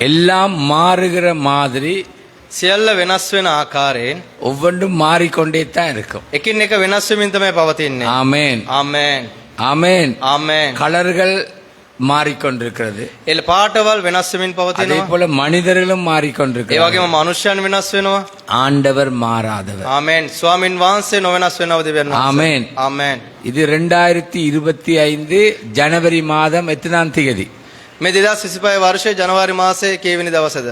எல்லாம் மாறுகிற மாதிரி සියල්ල වෙනස් වෙන ආකාරයෙන් ஒவ்வொன்றும் மாறிக்கொண்டே தான் இருக்கும். එකින් එක වෙනස් වෙමින් තමයි පවතින්නේ. ஆமென் ආමේන්. ஆமென். ආමේன். கலர்கள் மாறிக்கொண்டிருக்கிறது. එල පාටවල් වෙනස් වෙමින් அதே පවතිනවා. போல மனிதர்களும் ඒ மாறிக்கொண்டிருக்கிறார்கள். වගේම මනුෂ්‍යයන් වෙනස් වෙනවා. ஆண்டவர் மாறாதவர். ආමේන්. ස්වාමින් වහන්සේ නොවෙනස් වෙනව දෙවියන් වහන්සේ. ஆமென். ආමේன். இது 2025 ஜனவரி மாதம் எத்தனாம் தேதி? මේ 2025 වර්ෂයේ ජනවාරි මාසයේ කීවෙනි දවසද?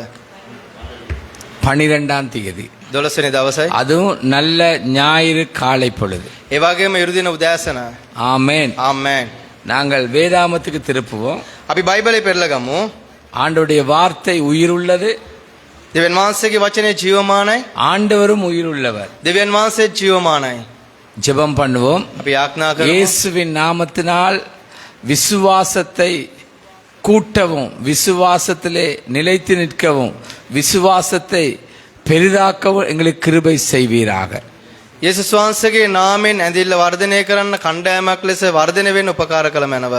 12ஆம் தேதி. 12 වෙනි දවසයි. அதுவும் நல்ல ஞாயிறு காலை பொழுது. ඒ වගේම ඉරුදින උදෑසන. ஆமென். ආමේன். நாங்கள் வேதாமத்துக்கு திருப்புவோம். අපි බයිබලේ පෙරලා ගමු. ஆண்டவருடைய வார்த்தை உயிர் உள்ளது. දෙවියන් වහන්සේගේ වචනේ ජීවමානයි. ஆண்டவரும் உயிர் உள்ளவர். දෙවියන් වහන්සේ ජීවමානයි. ஜெபம் பண்ணுவோம். අපි යාඥා කරමු. இயேசுவின் நாமத்தினால் விசுவாசத்தை கூட்டவும், விசுவாசத்திலே நிலைத்து நிற்கவும், விசுவாசத்தை பெரிதாக்கவும் எங்களுக்கு கிருபை செய்வீராக. යේසුස් වහන්සේගේ නාමයෙන් ඇඳිල්ල වර්ධනය කරන්න කණ්ඩායමක් ලෙස වර්ධනය වෙන්න උපකාර කළ මැනව.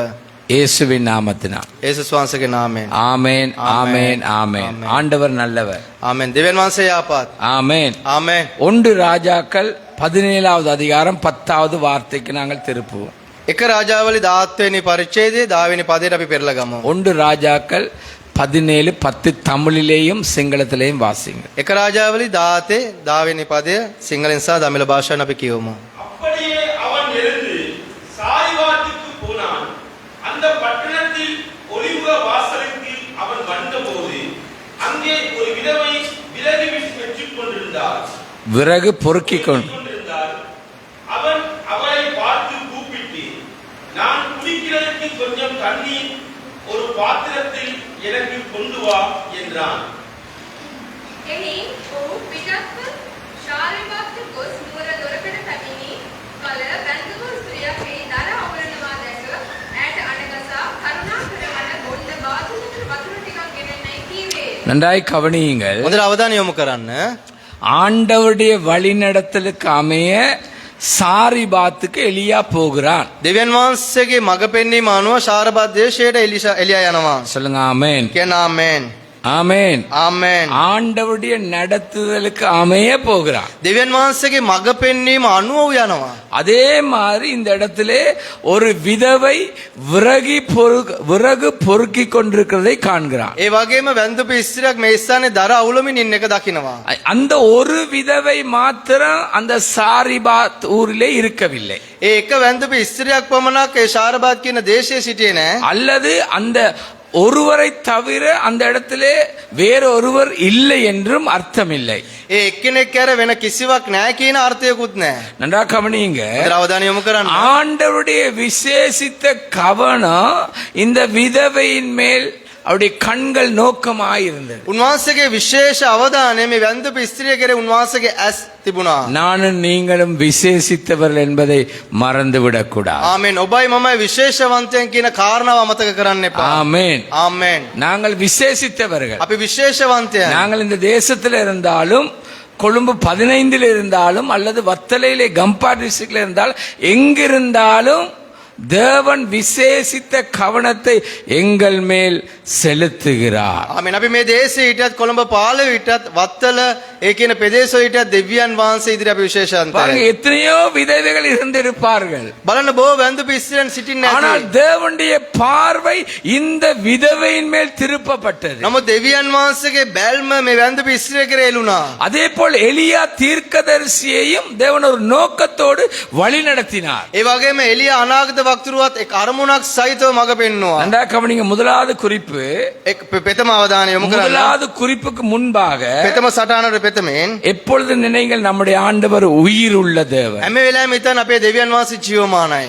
இயேசுவின் நாமத்தினால். යේසුස් වහන්සේගේ නාමයෙන්. ஆமென். ஆமென். ஆமென். ஆண்டவர் நல்லவர். ආමෙන්. දෙවියන් වහන්සේ යාපත්. ஆமென். ආමෙන්. 1 ராஜாக்கள் 17வது அதிகாரம் 10வது வார்த்தைக்கு நாங்கள் திருப்புவோம். එක රාජාවලි 17 වෙනි පරිච්ඡේදයේ 10 වෙනි පදයට අපි පෙරලා ගමු. 1 ராஜாக்கள் 17:10 தமிழிலேயும் சிங்களத்திலேயும் வாசிங்க. එක රාජාවලි 17 10 වෙනි පදය සිංහලෙන් සහ දමිළ භාෂාවෙන් අපි කියවමු. அப்படியே அவன் எழுந்து சாய்வாத்துக்கு போனான். அந்த பட்டணத்தில் ஒலிவ வாசலுக்கு அவன் வந்தபோது அங்கே ஒரு விதவை விறகு வெட்டிக் கொண்டிருந்தாள். விறகு பொறுக்கிக் கொண்டிருந்தாள். அவன் அவளை பார்த்து கூப்பிட்டு, நான் குடிக்கிறதற்கு கொஞ்சம் தண்ணீர் ஒரு பாத்திரத்தில் எனக்கு கொண்டு வா என்றான். එහි ඔහු පිටත්ව ශාරීරික ගොස් නුවර දොරකඩ පැමිණි කල බැඳපු ස්ත්‍රියක් එහි දර අවරනවා දැක ඈට අණගසා කරුණාකර මට බොන්න බාතුලට වතුර ටිකක් ගෙනෙන්නයි කීවේ. நன்றாய் கவனியுங்கள். හොඳට අවධානය යොමු කරන්න. ஆண்டவருடைய வழிநடத்தலுக்கு அமைய சாரிபாத்துக்கு எலியா போகிறான். දෙවියන් වහන්සේගේ මඟ පෙන්වීම අනුව ශාරබත් දේශයට එලියා යනවා. சொல்லுங்க ஆமென். කියන ආමෙන්. ஆமென். ආමෙන්. ஆண்டவருடைய நடத்துதலுக்கு அமைய போகிறான். දෙවියන් වහන්සේගේ මඟ පෙන්වීම අනුව යනවා. அதே மாதிரி இந்த இடத்திலே ஒரு விதவை விறகு பொறுக்கி கொண்டிருக்கிறதை காண்கிறான். ඒ වගේම වැන්දපු ස්ත්‍රියක් මේ ස්ථානයේ දර අවුලමින් ඉන්න එක දකිනවා. அந்த ஒரு விதவை மாத்திரம் அந்த சாரிபாத் ஊரிலே இருக்கவில்லை. ඒ එක වැන්දපු ස්ත්‍රියක් පමණක් ඒ ශාරබත් කියන දේශයේ සිටියේ නැහැ. அல்லது அந்த ஒருவரை தவிர அந்த இடத்திலே வேறொருவர் இல்லை என்றும் அர்த்தம் இல்லை. ඒ එක්කෙනෙක් කර වෙන කිසිවක් නැහැ කියන අර්ථයකුත් නැහැ. நன்றா கவனியுங்க. හොඳට අවධානය යොමු කරන්න. ஆண்டவருடைய விசேஷித்த கவனம் இந்த விதவையின் மேல் அவருடைய கண்கள் நோக்கமாயிருந்தது. උන්වහන්සේගේ විශේෂ අවධානය මේ වැන්දපු ස්ත්‍රිය කෙරේ උන්වහන්සේගේ ඇස් තිබුණා. நானும் நீங்களும் விசேஷித்தவர்கள் என்பதை மறந்து விடக்கூடாது. ආමෙන්. ඔබයි මමයි විශේෂවන්තයන් කියන කාරණාව අමතක කරන්න එපා. ஆமென். ආමෙන්. நாங்கள் விசேஷித்தவர்கள். අපි විශේෂවන්තයන්. நாங்கள் இந்த தேசத்தில் இருந்தாலும், கொழும்பு 15 இருந்தாலும், அல்லது வத்தலையிலே கம்பா டிஸ்ட்ரிக்ட்ல இருந்தாலும், எங்கிருந்தாலும் தேவன் விசேஷித்த கவனத்தை எங்கள் மேல் செலுத்துகிறார். ආමෙන්. අපි මේ දේශයේ හිටියත් කොළඹ පාලේ හිටියත් වත්තල ඒ කියන ප්‍රදේශවල හිටියත් දෙවියන් වහන්සේ ඉදිරියේ අපි பாருங்க, විශේෂවන්තයි. எத்தனையோ விதவைகள் இருந்திருப்பார்கள். බලන්න බොහෝ වැන්දපු ස්ත්‍රියන් සිටින්නේ ஆனால் නැති. தேவனுடைய பார்வை இந்த விதவையின் மேல் திருப்பப்பட்டது. නමුත් දෙවියන් වහන්සේගේ බැල්ම මේ වැන්දපු ස්ත්‍රිය කෙරේ එළුණා. அதே போல் எலியா தீர்க்கதரிசியையும் தேவன் ஒரு நோக்கத்தோடு வழி நடத்தினார். ඒ වගේම එලියා අනාගත වක්තරුවත් එක් අරමුණක් සහිතව මඟ පෙන්වුවා. நன்றா கவனிங்க. முதலாவது குறிப்பு, එක් ප්‍රථම අවධානය යොමු කරන්න. முதலாவது குறிப்புக்கு முன்பாக ප්‍රථම සටහනට ප්‍රථමයෙන් எப்பொழுது நினைங்கள், நம்முடைய ஆண்டவர் உயிர் உள்ள தேவன். හැම වෙලාවෙම හිතන්න අපේ දෙවියන් වහන්සේ ජීවමානයි.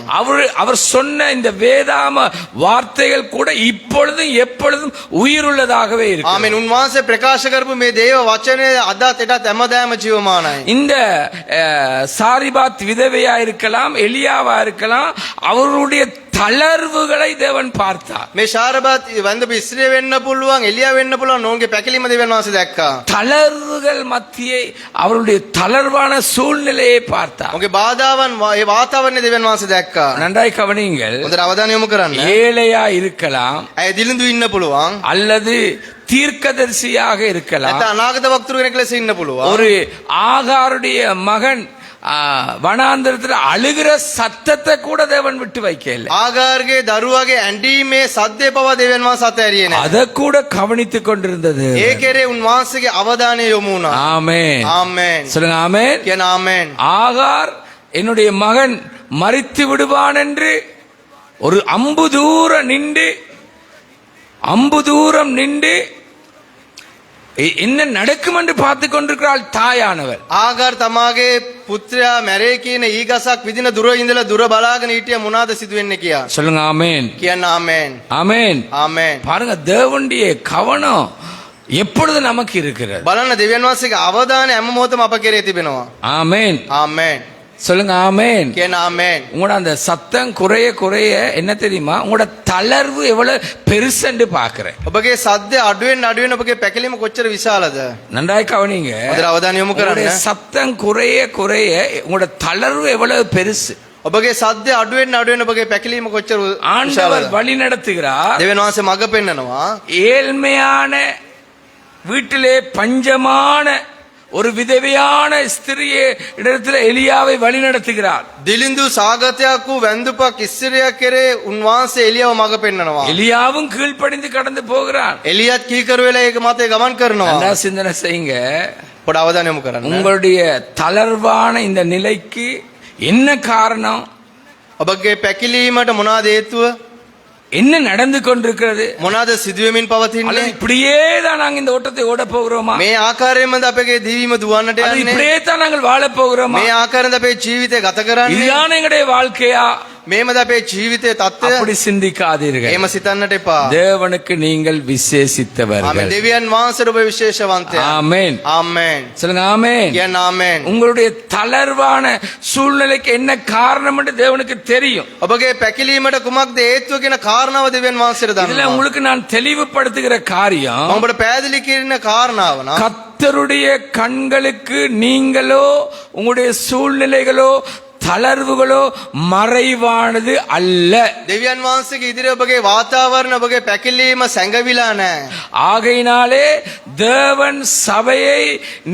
அவர் சொன்ன இந்த வேதாம வார்த்தைகள் கூட இப்பொழுதும் எப்பொழுதும் உயிர் உள்ளதாகவே இருக்கு. ආමෙන්. උන්වහන්සේ ප්‍රකාශ කරපු මේ දේව වචනය අදත් එටත් හැමදාම ජීවමානයි. இந்த சாரிபாத் விதவையா இருக்கலாம், எலியாவா இருக்கலாம், அவருடைய தளர்வுகளை தேவன் பார்த்தார். මේ ශාරබත් වැන්දපු ස්ත්‍රිය වෙන්න පුළුවන්, එලියා වෙන්න පුළුවන්. ඔවුන්ගේ පැකිලිම දෙවියන් වහන්සේ දැක්කා. தளர்வுகள் மத்தியே அவருடைய தளர்வான சூழ்நிலையை பார்த்தார். ඔවුන්ගේ බාධාවන් ඒ වාතාවරණය දෙවියන් වහන්සේ දැක්කා. நன்றாய் கவனியுங்கள். හොඳට අවධානය යොමු කරන්න. ஏழையா இருக்கலாம், ඇය දිලිඳු ඉන්න පුළුවන්. அல்லது தீர்க்கதரிசியாக இருக்கலாம். නැත්නම් අනාගත වක්තෘ කෙනෙක් ලෙස ඉන්න පුළුවන්. ஒரு ஆகாருடைய மகன் வனாந்தரத்துல அழுகிற சத்தத்தை கூட தேவன் விட்டு வைக்கல. ආගාරගේ දරුවාගේ ඇඬීමේ සද්දේ පවා දෙවියන් වහන්සේ අතහැරියේ නැහැ. அதை கூட கவனித்துக் கொண்டிருந்தது. ඒ කෙරේ උන්වහන්සේගේ අවධානය යොමු වුණා. ஆமென். ආමෙන්. சொல்லுங்க ஆமென். කියන ආමෙන්. ஆகார் என்னுடைய மகன் மரித்து விடுவான் என்று ஒரு அம்பு தூரம் நின்று என்ன நடக்கும் என்று பார்த்து கொண்டிருக்கிறாள் தாயானவர். ආගාර තමාගේ පුත්‍රයා මැරේ කියන ඊගසක් විදින දුර ඉඳලා දුර බලාගෙන හිටිය මොනවාද සිදු වෙන්නේ කියා. சொல்லுங்க ஆமென். කියන්න ආමෙන්. ஆமென். ආමෙන්. பாருங்க தேவனுடைய கவனம் எப்பொழுது நமக்கு இருக்கிறது. බලන්න දෙවියන් වහන්සේගේ අවධානය හැම මොහොතම අප කෙරේ තිබෙනවා. ஆமென். ආමෙන්. சொல்லுங்க ஆமென். කියන ආමෙන්. உங்களோட அந்த சத்தம் குறைய என்ன தெரியுமா, உங்களோட தளர்வு எவ்வளவு பெருசுன்னு பாக்குறேன். ඔබගේ සද්ද අඩුවෙන් ඔබගේ පැකිලීම කොච්චර විශාලද? நன்றாய் கவனிங்க. හොඳට අවධානය යොමු உங்களுடைய කරන්න. சத்தம் குறைய உங்களோட தளர்வு எவ்வளவு பெருசு. ඔබගේ සද්ද අඩුවෙන් ඔබගේ පැකිලීම කොච්චර ஆண்டவர் විශාලද? வழி நடத்துகிறார். දෙවියන් වහන්සේ මඟ පෙන්නනවා. ஏழ்மையான வீட்டிலே பஞ்சமான ஒரு விதவையான ஸ்திரியை இடத்துல எலியாவை வழி நடத்துகிறார். දිලිඳු සාගතයක් වූ වැන්දුපක් ඉස්සිරියක් කෙරේ උන්වහන්සේ එලියව මඟ පෙන්නනවා. எலியாவும் கீழ்ப்படிந்து கடந்து போகிறார். එලියත් කීකරු වෙලා ඒක මතේ ගමන් කරනවා. நல்லா சிந்தனை செய்யுங்க. පොඩ අවධානය යොමු කරන්න. உங்களுடைய தளர்வான இந்த நிலைக்கு என்ன காரணம்? ඔබගේ පැකිලීමට මොනවාද හේතුව? என்ன நடந்து கொண்டிருக்கிறது? මොනවාද සිදුවෙමින් அல்லது පවතින්නේ? இப்படியே தான் நாங்க இந்த ஓட்டத்தை ஓட போகிறோமா? මේ ආකාරයෙන්මද අපගේ දිවීම දුවන්නට அல்லது යන්නේ? இப்படியே தான் நாங்கள் வாழ போகிறோமா? මේ ආකාරයෙන්ද අපේ ජීවිතය ගත කරන්නේ? இதுதான் எங்களுடைய வாழ்க்கையா? මේමද අපේ ජීවිතයේ தত্ত্বය? அப்படி சிந்திக்காதீர்கள். එහෙම සිතන්නට එපා. தேவனுக்கு நீங்கள் ආමෙන්. விசேஷித்தவர்கள். දෙවියන් වහන්සේට ඔබ විශේෂවන්තයා. ஆமென். ආමෙන්. சொல்லுங்க ஆமென். කියන්න ආමෙන්. உங்களுடைய தளர்வான சூழ்நிலைக்கு என்ன காரணம் என்று தேவனுக்கு தெரியும். ඔබගේ පැකිලීමට කුමක්ද හේතුව කියන කාරණාව දෙවියන් වහන්සේට இதுல දන්නවා. உங்களுக்கு நான் தெளிவுபடுத்துகிற காரியம், මම ඔබට පැහැදිලි කරන කාරණාව නම් கர்த்தருடைய கண்களுக்கு நீங்களோ உங்களுடைய சூழ்நிலைகளோ தளர்வுகளோ மறைவானது அல்ல. දෙවියන් වහන්සේගේ ඉදිරියේ ඔබගේ වාතාවරණ ඔබගේ පැකිලීම සැඟවිලා නැහැ. ஆகையினாலே தேவன் சபையை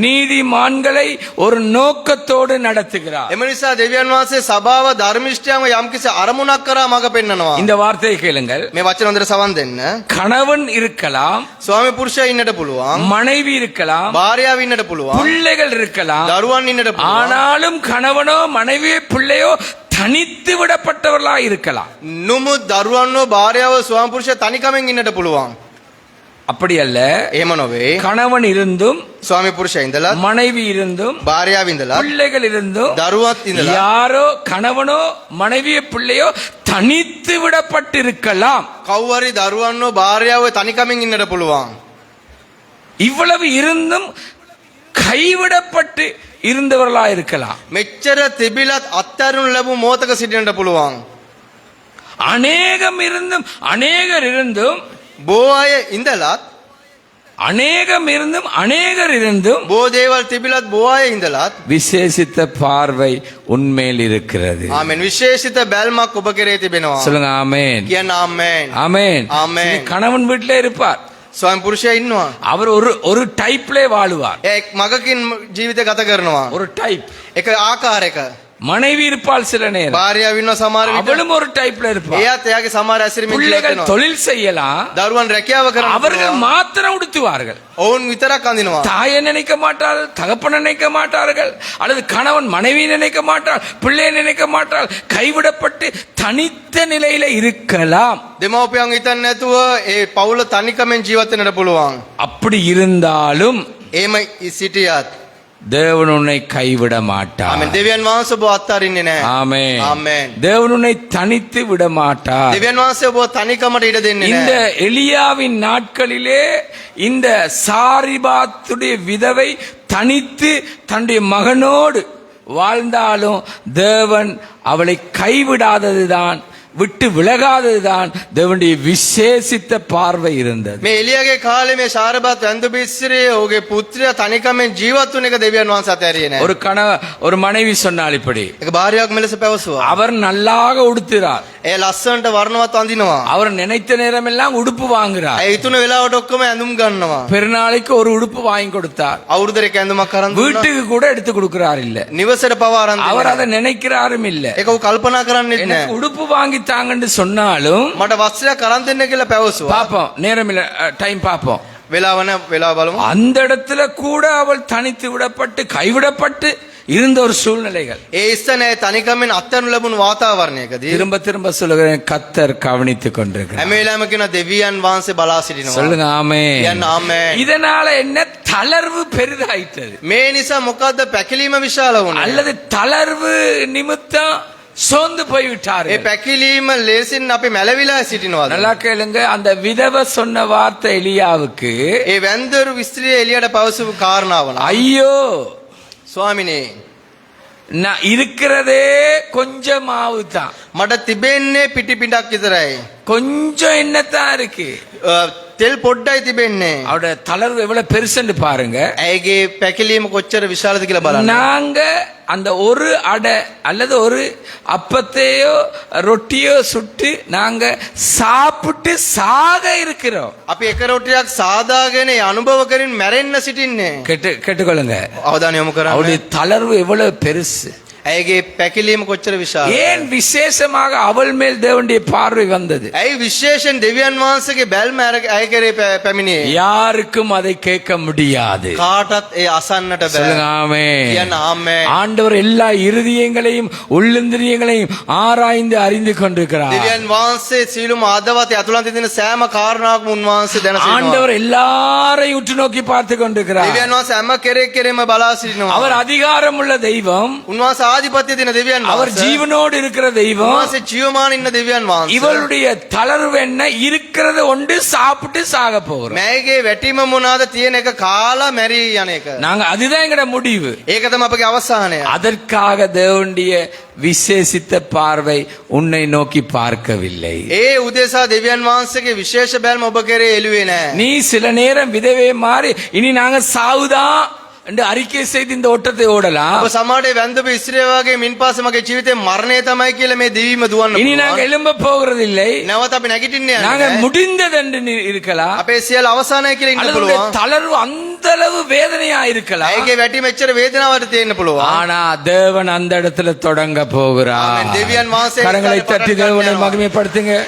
நீதிமான்களை ஒரு நோக்கத்தோடு நடத்துகிறார். එම නිසා දෙවියන් වහන්සේ සභාව ධර්මිෂ්ඨයන්ව යම්කිසි අරමුණක් කරා මඟ පෙන්නනවා. இந்த வார்த்தையை கேளுங்கள். මේ වචන හොඳට සවන් දෙන්න. கணவன் இருக்கலாம், ස්වාමි පුරුෂයා ඉන්නට පුළුවන්. மனைவி இருக்கலாம், භාර්යාව ඉන්නට පුළුවන්. பிள்ளைகள் இருக்கலாம். දරුවන් ඉන්නට පුළුවන්. ஆனாலும் கணவனோ மனைவியோ பிள்ளையோ தனித்து விடப்பட்டவர்களா இருக்கலாம். නුමුත් දරුවන්ව භාර්යාව ස්වාමි පුරුෂයා තනිකමෙන් ඉන්නට පුළුවන්. அப்படி அல்ல. එහෙම නොවේ. கணவன் இருந்தும், ස්වාමි පුරුෂයා ඉඳලා மனைவி இருந்தும், භාර්යාව ඉඳලා பிள்ளைகள் இருந்தும், දරුවත් ඉඳලා யாரோ கணவனோ மனைவியோ பிள்ளையோ தனித்து விடப்பட்டிருக்கலாம். කවුරු හරි දරුවන්ව භාර්යාව තනිකමෙන් ඉන්නට පුළුවන්. இவ்வளவு இருந்தும் கைவிடப்பட்டு இருந்தவர்களா இருக்கலாம். මෙච්චර තිබිලත් අත්හැරුණු ලැබුණු මොහතක සිටින්නට පුළුවන්. அநேகம் இருந்தும், அநேகர் இருந்தும், බොහෝ අය ඉඳලත් அநேகம் இருந்தும், அநேகர் இருந்தும் බොහෝ දේවල් තිබිලත් බොහෝ අය ඉඳලත් விசேஷித்த பார்வை உண்மையில் இருக்கிறது. ආමෙන්. විශේෂිත බැල්මක් ඔබ කෙරේ තිබෙනවා. சொல்லுங்க ஆமென். කියන්න ආමෙන්. ஆமென். ஆமென். கணவன் வீட்டிலே இருப்பார். ස්වාමි පුරුෂයා ඉන්නවා. அவர் ஒரு டைப்லே வாழுவார். එක් මගකින් ජීවිතය ගත කරනවා. ஒரு டைப். එක ආකාරයක. மனைவி இருப்பாள் சில நேரம், භාර්යාව ඉන්නවා සමහර විට. அவளும் ஒரு டைப்ல இருப்பாள். එයාත් එයාගේ සමහර ඇසිරීමෙන් ජීවත් பிள்ளைகள் වෙනවා. தொழில் செய்யலாம், දරුවන් රැකියාව කරනවා. அவர்கள் மாத்திரம் உடுத்துவார்கள். ඔවුන් විතරක් අඳිනවා. தாயை நினைக்க மாட்டார்கள், தகப்பனை நினைக்க மாட்டார்கள், அல்லது கணவன் மனைவி நினைக்க மாட்டாள், பிள்ளை நினைக்க மாட்டாள். கைவிடப்பட்டு தனித்த நிலையில இருக்கலாம். දෙමව්පියන් හිතන්නේ නැතුව ඒ පවුල තනිකමෙන් ජීවත් වෙන්නට පුළුවන්. அப்படி இருந்தாலும் එහෙම සිටියත් தேவன் உன்னை கைவிட மாட்டார். ආමෙන්. දෙවියන් වහන්සේ ඔබ අත්හරින්නේ නැහැ. ஆமென். ஆமென். தேவன் உன்னை தனித்து விட மாட்டார். දෙවියන් වහන්සේ ඔබ තනිකමට ඉඩ දෙන්නේ இந்த නැහැ. எலியாவின் நாட்களிலே இந்த சாரிபாத்துடைய விதவை தனித்து தன்னுடைய மகனோடு வாழ்ந்தாலும் தேவன் அவளை கைவிடாததுதான் விட்டு விலகாததுதான் தேவனுடைய விசேஷித்த பார்வை இருந்தது. මේ එලියගේ කාලේ මේ ශාරබත් වැන්දු පිස්සරේ ඔහුගේ පුත්‍රයා තනිකමෙන් ජීවත් වුණ එක දෙවියන් වහන්සේ අතහැරියේ නැහැ. ஒரு மனைவி சொன்னால் இப்படி, ඒක භාර්යාවක් මෙලෙස පැවසුවා. அவர் நல்லாக உடுத்துறார், ඒ ලස්සනට වර්ණවත් අඳිනවා. அவர் நினைத்த நேரமெல்லாம் உடுப்பு வாங்குறார். ඒ ඉතුරු වෙලාවට ඔක්කොම ඇඳුම් ගන්නවා. பெருநாளைக்கு ஒரு உடுப்பு வாங்கி கொடுத்தார், අවුරුද්දේ ඇඳුමක් අරන් දුන්නා. வீட்டுக்கு கூட எடுத்து கொடுக்கிறார் இல்ல, නිවසට පවා අරන් அவர் දෙනවා. அதை நினைக்கிறாரும் இல்ல. ඒක ඔහු කල්පනා කරන්නේ எனக்கு නැහැ. உடுப்பு வாங்கி தாங்கன்னு சொன்னாலும் මට වස්ත්‍රයක් අරන් දෙන්න කියලා පැවසුවා. பாப்போம், நேரம் இல்ல, டைம் பாப்போம். වෙලාව බලමු. அந்த இடத்துல கூட அவள் தனித்து விடப்பட்டு கைவிடப்பட்டு இருந்த ஒரு சூழ்நிலைகள். ඒ ඉස්සනේ තනිකමෙන් අත්හැරනු ලැබුණු වාතාවරණයකදී திரும்ப திரும்ப சொல்லுகிறேன், கத்தர் கவனித்துக் கொண்டிருக்கிறார். හැම වෙලාවෙම කියන දෙවියන් වහන්සේ බලා සිටිනවා. சொல்லுங்க ஆமென். කියන්න ආමේන්. இதனால என்ன தளர்வு பெரிதாயிட்டது, මේ නිසා මොකද්ද පැකිලීම විශාල වුණේ? அல்லது தளர்வு நிமித்தம் சோர்ந்து ඒ போய்விட்டார்கள். පැකිලීම ලේසින් අපි මැලවිලා සිටිනවාද? நல்லா கேளுங்க, அந்த விதவை சொன்ன வார்த்தை எலியாவுக்கு, ඒ වැන්දරු විස්ත්‍රිය එළියට පවසපු කාරණාව නම් ஐயோ ස්වාමිනේ நான் இருக்கிறதே கொஞ்சம் மாவு தான், මට තිබෙන්නේ පිටි පිටක් විතරයි. கொஞ்சம் என்னத்தான் இருக்கு. තෙල් පොඩ්ඩයි තිබෙන්නේ. அவருடைய தளர்வு எவ்வளவு பெருசுன்னு பாருங்க. ඇයගේ පැකිලීම කොච්චර විශාලද කියලා බලන්න. நாங்க அந்த ஒரு அடை அல்லது ஒரு அப்பத்தையோ ரொட்டியோ சுட்டு நாங்க சாப்பிட்டு சாக இருக்கிறோம். අපි එක රොටියක් සාදාගෙන ඒ අනුභව කරමින් මැරෙන්න සිටින්නේ. கேட்டுக்கொள்ளுங்க, අවධානය යොමු කරන්න. அவருடைய தளர்வு எவ்வளவு பெருசு. ඇයගේ පැකිලීම කොච්චර විශාලද? ஏன் விசேஷமாக அவள் மேல் தேவனுடைய பார்வை வந்தது? ඇයි විශේෂයෙන් දෙවියන් වහන්සේගේ බැල්ම ඇය කෙරේ පැමිණියේ? யாருக்கும் அதை கேட்க முடியாது. කාටත් ඒ අසන්නට சொல்லுங்க බෑ. ஆமென். කියන්න ආමේන්. ஆண்டவர் எல்லா இருதயங்களையும் உள்ளிந்திரியங்களையும் ஆராய்ந்து அறிந்து கொண்டிருக்கிறார். දෙවියන් වහන්සේ සීලුම ආදවත ඇතුළත තියෙන සෑම කාරණාවක්ම උන්වහන්සේ දැන සිටිනවා. ஆண்டவர் எல்லாரையும் உற்று நோக்கி பார்த்து கொண்டிருக்கிறார். දෙවියන් වහන්සේ හැම කෙරෙම බලා සිටිනවා. அவர் அதிகாரம் உள்ள தெய்வம், උන්වහන්සේ ආධිපත්‍ය දෙන දෙවියන් அவர் වහන්සේ. ஜீவனோடு இருக்கிற தெய்வம். උන්වහන්සේ ජීවමාන ඉන්න දෙවියන් වහන්සේ. இவளுடைய தளர்வு என்ன? இருக்கிறத ஒன்று சாப்பிட்டு சாக போகிறோம். මෑගේ වැටීම මොනවාද? තියෙන එක කාලා මැරී යන එක. நாங்க அதுதான் எங்கட முடிவு. ඒක තමයි අපගේ අවසානය. அதற்காக தேவனுடைய விசேஷித்த பார்வை உன்னை நோக்கி பார்க்கவில்லை. ඒ උදෙසා දෙවියන් වහන්සේගේ විශේෂ බැල්ම ඔබ කෙරේ එළුවේ නැහැ. நீ சில நேரம் விதவே மாறி இனி நாங்க சாவுதான் என்று அறிக்கை செய்து இந்த ஓட்டத்தை ஓடலாம். ඔබ සමාජයේ වැන්දපු ඉස්ත්‍රිය වගේ මින්පාස මගේ ජීවිතේ මරණය තමයි කියලා මේ දිවීම දුවන්න இனி நாங்க පුළුවන්. எழும்ப போகிறதில்லை, නැවත අපි නැගිටින්න நாங்க යන්නේ. முடிந்தது என்று இருக்கலாம், අපේ සියල්ල අවසానයි කියලා ඉන්න அல்லது පුළුවන්. தளர்வு அந்த அளவு வேதனையா இருக்கலாம். ඇයගේ වැටීම එච්චර වේදනාවට තියෙන්න පුළුවන්. ஆனா தேவன் அந்த இடத்துல தொடங்க போகிறார். ஆமென். தேவியன் வாசே கரங்களை ஸ்தானத்தை தட்டி பட்டன் தேவனை கண்ணியமா. மகிமைப்படுத்துங்க.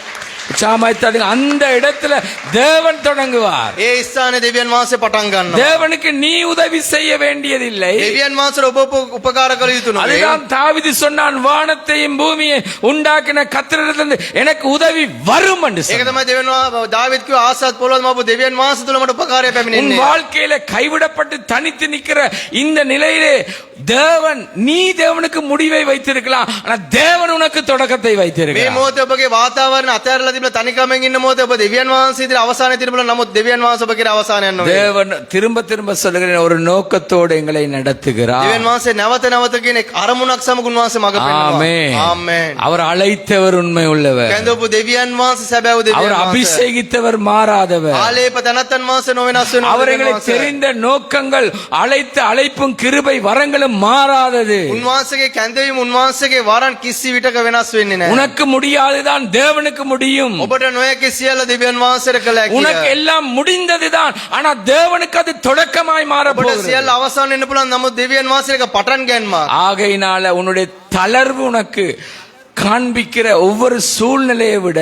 சாமாய் தட்டுங்க. அந்த இடத்துல தேவன் தொடங்குவார். ඒ ස්ථානයේ දෙවියන් වහන්සේ පටන් ගන්නවා. தேவனுக்கு நீ உதவி செய்ய வேண்டியதில்லை. දෙවියන් වහන්සේට ඔබ උපකාර කළ යුතු නොවේ. அதுதான் தாவீது சொன்னான், வானத்தையும் பூமியை உண்டாக்கின கர்த்தரிடமிருந்து எனக்கு உதவி வரும் என்று ඒක சொன்னான். තමයි දෙවියන් වහන්සේ දාවිද් කිව්වා ආසත් පොළොව මම දෙවියන් වහන්සේ තුල මට උපකාරය உன் පැමිණෙන්නේ. வாழ்க்கையில கைவிடப்பட்டு தனித்து நிக்கிற இந்த நிலையிலே தேவன், நீ தேவனுக்கு முடிவை வைத்திருக்கலாம், ஆனா தேவன் உனக்கு தொடக்கத்தை මේ வைத்திருக்கிறார். මොහොතේ ඔබගේ වාතාවරණ අතහැරලා තිබුණ තනිකමෙන් ඉන්න මොහොතේ ඔබ දෙවියන් වහන්සේ ඉදිරියේ අවසානයේ තිබුණා. නමුත් දෙවියන් වහන්සේ ඔබ කෙරේ අවසානයක් නොවේ. தேவன் திரும்ப திரும்ப சொல்லுகிறேன், ஒரு நோக்கத்தோடு எங்களை நடத்துகிறார். දෙවියන් වහන්සේ නැවත නැවත කියන එක් අරමුණක් සමග උන්වහන්සේ මඟ පෙන්වනවා. ஆமென். ආමේන්. அவர் அழைத்தவர் உண்மை உள்ளவர், කැඳවපු දෙවියන් වහන්සේ සැබෑව அவர் දෙවියන් වහන්සේ. அபிஷேகித்தவர் மாறாதவர், ආලේප තනත්තන් වහන්සේ නොවෙනස් වෙන அவர் எங்களை தெரிந்த நோக்கங்கள், அழைத்த அழைப்பும் கிருபை வரங்களும் மாறாதது. උන්වහන්සේගේ කැඳවීම උන්වහන්සේගේ වරන් කිසි විටක වෙනස් වෙන්නේ නැහැ. உனக்கு முடியாதுதான் தேவனுக்கு முடியும். ඔබට නොයකි සියල්ල දෙවියන් වහන්සේට කළ உனக்கு හැකියි. எல்லாம் முடிந்ததுதான், ஆனா தேவனுக்கு அது தொடக்கமாய் மாற ඔබට போகிறது. සියල්ල අවසන් වෙන්න පුළුවන්. නමුත් දෙවියන් වහන්සේට පටන් ගැනීමක්. ஆகையினால உன்னுடைய தளர்வு உனக்கு காண்பிக்கிற ஒவ்வொரு சூழ்நிலையை விட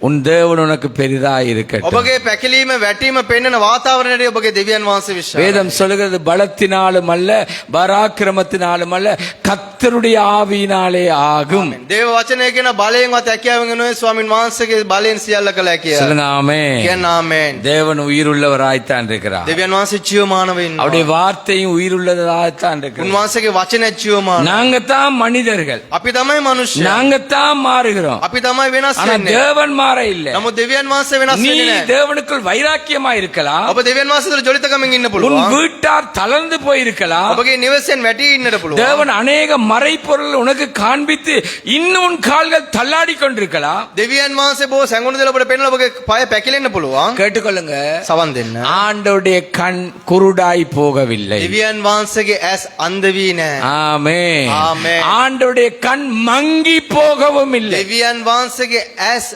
உன் தேவன் உனக்கு பெரிதாய் இருக்கட்டும். ඔබගේ පැකිලීම වැටීම පෙන්වන වාතාවරණයේ ඔබගේ දෙවියන් වහන්සේ විශ්වාස. வேதம் சொல்லுகிறது, பலத்தினாலும் அல்ல பராக்கிரமத்தினாலும் அல்ல கர்த்தருடைய ஆவியினாலே ஆகும். දේව වචනය කියන බලයෙන්වත් හැකියාවෙන් නෙවෙයි ස්වාමින් වහන්සේගේ බලයෙන් සියල්ල කළ හැකියි. சொல்லுங்க ஆமென். කියන්න ආමේන්. தேவன் உயிருள்ளவராய்த்தான் இருக்கிறார். දෙවියන් වහන්සේ ජීවමානව ඉන්නවා. அவருடைய வார்த்தையும் உயிருள்ளதாய்த்தான் இருக்கிறார். උන්වහන්සේගේ වචනේ ජීවමාන. நாங்க தான் மனிதர்கள், අපි තමයි මිනිස්සු. நாங்க தான் மாறுகிறோம், අපි තමයි වෙනස් ஆனா වෙන්නේ. தேவன் மாற இல்லை. නමුත් දෙවියන් වහන්සේ වෙනස් நீ වෙන්නේ නැහැ. தேவனுக்குள் வைராக்கியமா இருக்கலாம், ඔබ දෙවියන් වහන්සේ තුළ ජොලිතකමින් ඉන්න உன் පුළුවන්. வீட்டார் தளர்ந்து போயிருக்கலாம், ඔබගේ නිවසෙන් වැටී ඉන්නට පුළුවන්. தேவன் அநேக மறைப்பொருள் உனக்கு காண்பித்து இன்னும் உன் கால்கள் தள்ளாடி கொண்டிருக்கலாம். දෙවියන් වහන්සේ බොහෝ සැඟුණු දෙල ඔබට පෙන්වලා ඔබගේ පය පැකිලෙන්න පුළුවන්. கேட்டுக்கொள்ளுங்க, සවන් දෙන්න. ஆண்டவருடைய கண் குருடாய் போகவில்லை. දෙවියන් වහන්සේගේ ඇස් අන්ධ වී නැහැ. ஆமென். ஆமென். ஆண்டவருடைய கண் மங்கி போகவும் இல்லை. දෙවියන් වහන්සේගේ ඇස්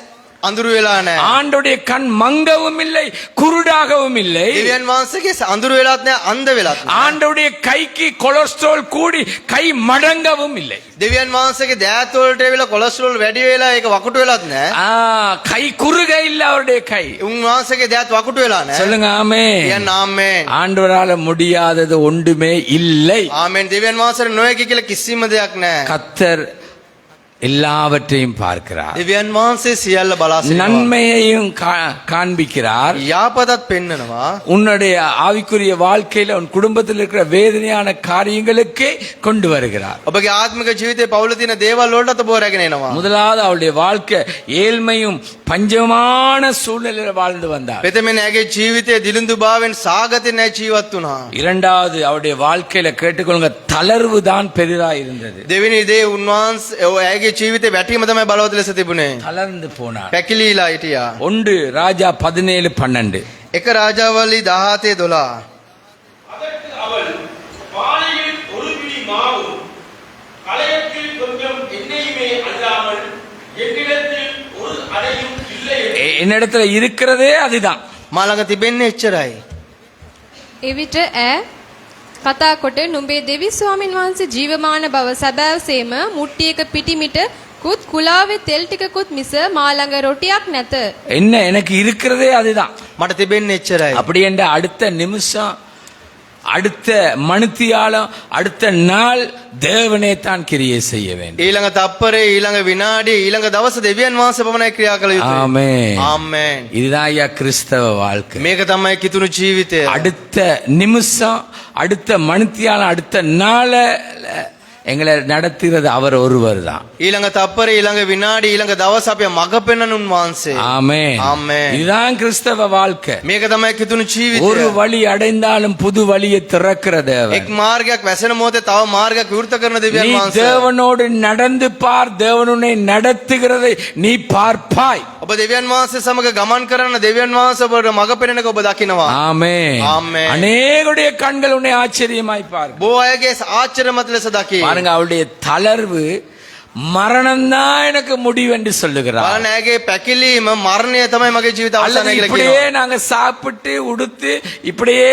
අඳුරු වෙලා නැහැ. ஆண்டவருடைய கண் மங்கவும் இல்லை, குருடாகவும் இல்லை. දෙවියන් වහන්සේගේ අඳුරු වෙලාත් නැහැ, අන්ධ වෙලාත් නැහැ. ஆண்டவருடைய கைக்கு கொலஸ்ட்ரால் கூடி கை மடங்கவும் இல்லை. දෙවියන් වහන්සේගේ දෑත් වලට ඇවිල්ලා කොලෙස්ටරෝල් වැඩි වෙලා ඒක වකුටු වෙලාත් නැහැ. கை குறுக இல்ல அவருடைய கை. උන්වහන්සේගේ දෑත් වකුටු වෙලා නැහැ. சொல்லுங்க ஆமென். කියන්න ආමේන්. ஆண்டவரால முடியாதது ஒன்றுமே இல்லை. ආමේන්. දෙවියන් වහන්සේට නොහැකි කියලා කිසිම දෙයක් නැහැ. கர்த்தர் எல்லாவற்றையும் பார்க்கிறார். දෙවියන් වහන්සේ සියල්ල බලා සිටිනවා. நன்மையையும் காண்பிக்கிறார். යාපතත් පෙන්නනවා. உன்னுடைய ஆவிக்குரிய வாழ்க்கையில உன் குடும்பத்தில் இருக்கிற வேதனையான காரியங்களுக்கே கொண்டு வருகிறார். ඔබගේ ආත්මික ජීවිතේ පවුල තියෙන දේවල් වලට ඔබ රැගෙන එනවා. முதலாவது அவளுடைய வாழ்க்கை ஏழ்மையும் பஞ்சமான சூழ்நிலையில வாழ்ந்து வந்தார். පෙතමෙන් ඇගේ ජීවිතයේ දිලිඳුභාවයෙන් සාගතේ නැ ජීවත් වුණා. இரண்டாவது அவருடைய வாழ்க்கையில கேட்டுக்கொள்ளுங்க, தளர்வு தான் பெரிதா இருந்தது. දෙවෙනි දේ උන්වහන්සේ ඇගේ ජීවිතේ වැටීම තමයි බලවත් ලෙස තිබුණේ. தளர்ந்து போனார். පැකිලීලා හිටියා. 1 ராஜா 17:12. එක රාජාවලි 17:12. அதற்கு அவள், பானையில் ஒரு பிடி மாவும் களையத்தில் கொஞ்சம் எண்ணெயுமே அல்லாமல் என்னிடத்தில் ஒரு அடையும் இல்லை என்று என்னிடத்துல இருக்கிறதே அதுதான். මා ළඟ තිබෙන්නේ එච්චරයි. එවිට කතා කොට නුඹේ දෙවි ස්වාමින් වහන්සේ ජීවමාන බව සැබෑවසේම මුට්ටියක පිටිමිට කුත් කුලාවේ තෙල් ටිකකුත් මිස මා ළඟ රොටියක් නැත. என்ன எனக்கு இருக்கிறதே அதுதான். මට තිබෙන්නේ එච්චරයි. அப்படி என்ற அடுத்த நிமிஷம், அடுத்த மணித்தியாலம், அடுத்த நாள் தேவனே தான் கிரியை செய்ய வேண்டும். ඊළඟ තප්පරේ, ඊළඟ විනාඩිය, ඊළඟ දවස දෙවියන් වහන්සේ පමණයි ක්‍රියා කළ යුතුයි. ஆமென். ආමේන්. இதுதான் ஐயா கிறிஸ்தவ வாழ்க்கை. මේක තමයි කිතුණු ජීවිතය. அடுத்த நிமிஷம், அடுத்த மணித்தியாலம், அடுத்த நாள எங்களை நடத்துகிறது அவர் ஒருவர் தான். ඊළඟ තප්පරේ, ඊළඟ විනාඩිය, ඊළඟ දවස අපේ මඟ පෙන්වන උන්වහන්සේ. ஆமென். ஆமென். இதுதான் கிறிஸ்தவ வாழ்க்கை. මේක තමයි කිතුණු ஒரு ජීවිතය. வழி அடைந்தாலும் புது வழியை திறக்கிற தேவன். එක් මාර්ගයක් වැසෙන මොහොතේ තව මාර්ගයක් විවෘත කරන දෙවියන් நீ වහන්සේ. தேவனோடு நடந்து பார், தேவன் உன்னை நடத்துகிறதை நீ பார்ப்பாய். ඔබ දෙවියන් වහන්සේ සමග ගමන් කරන දෙවියන් වහන්සේ ඔබට මඟ පෙන්වන එක ඔබ දකිනවා. ஆமென். ஆமென். அநேகருடைய கண்கள் உன்னை ஆச்சரியமாய் பாருங்க. බොහෝ අයගේ ආශ්චර්යමත් ලෙස දකි. பாருங்க, அவளுடைய தளர்வு மரணம்தான் எனக்கு முடிவு என்று சொல்லுகிறார். බලන්න ඇගේ පැකිලීම මරණය තමයි මගේ ජීවිත அல்லது අවසානය කියලා இப்படியே කියනවා. நாங்க சாப்பிட்டு உடுத்து இப்படியே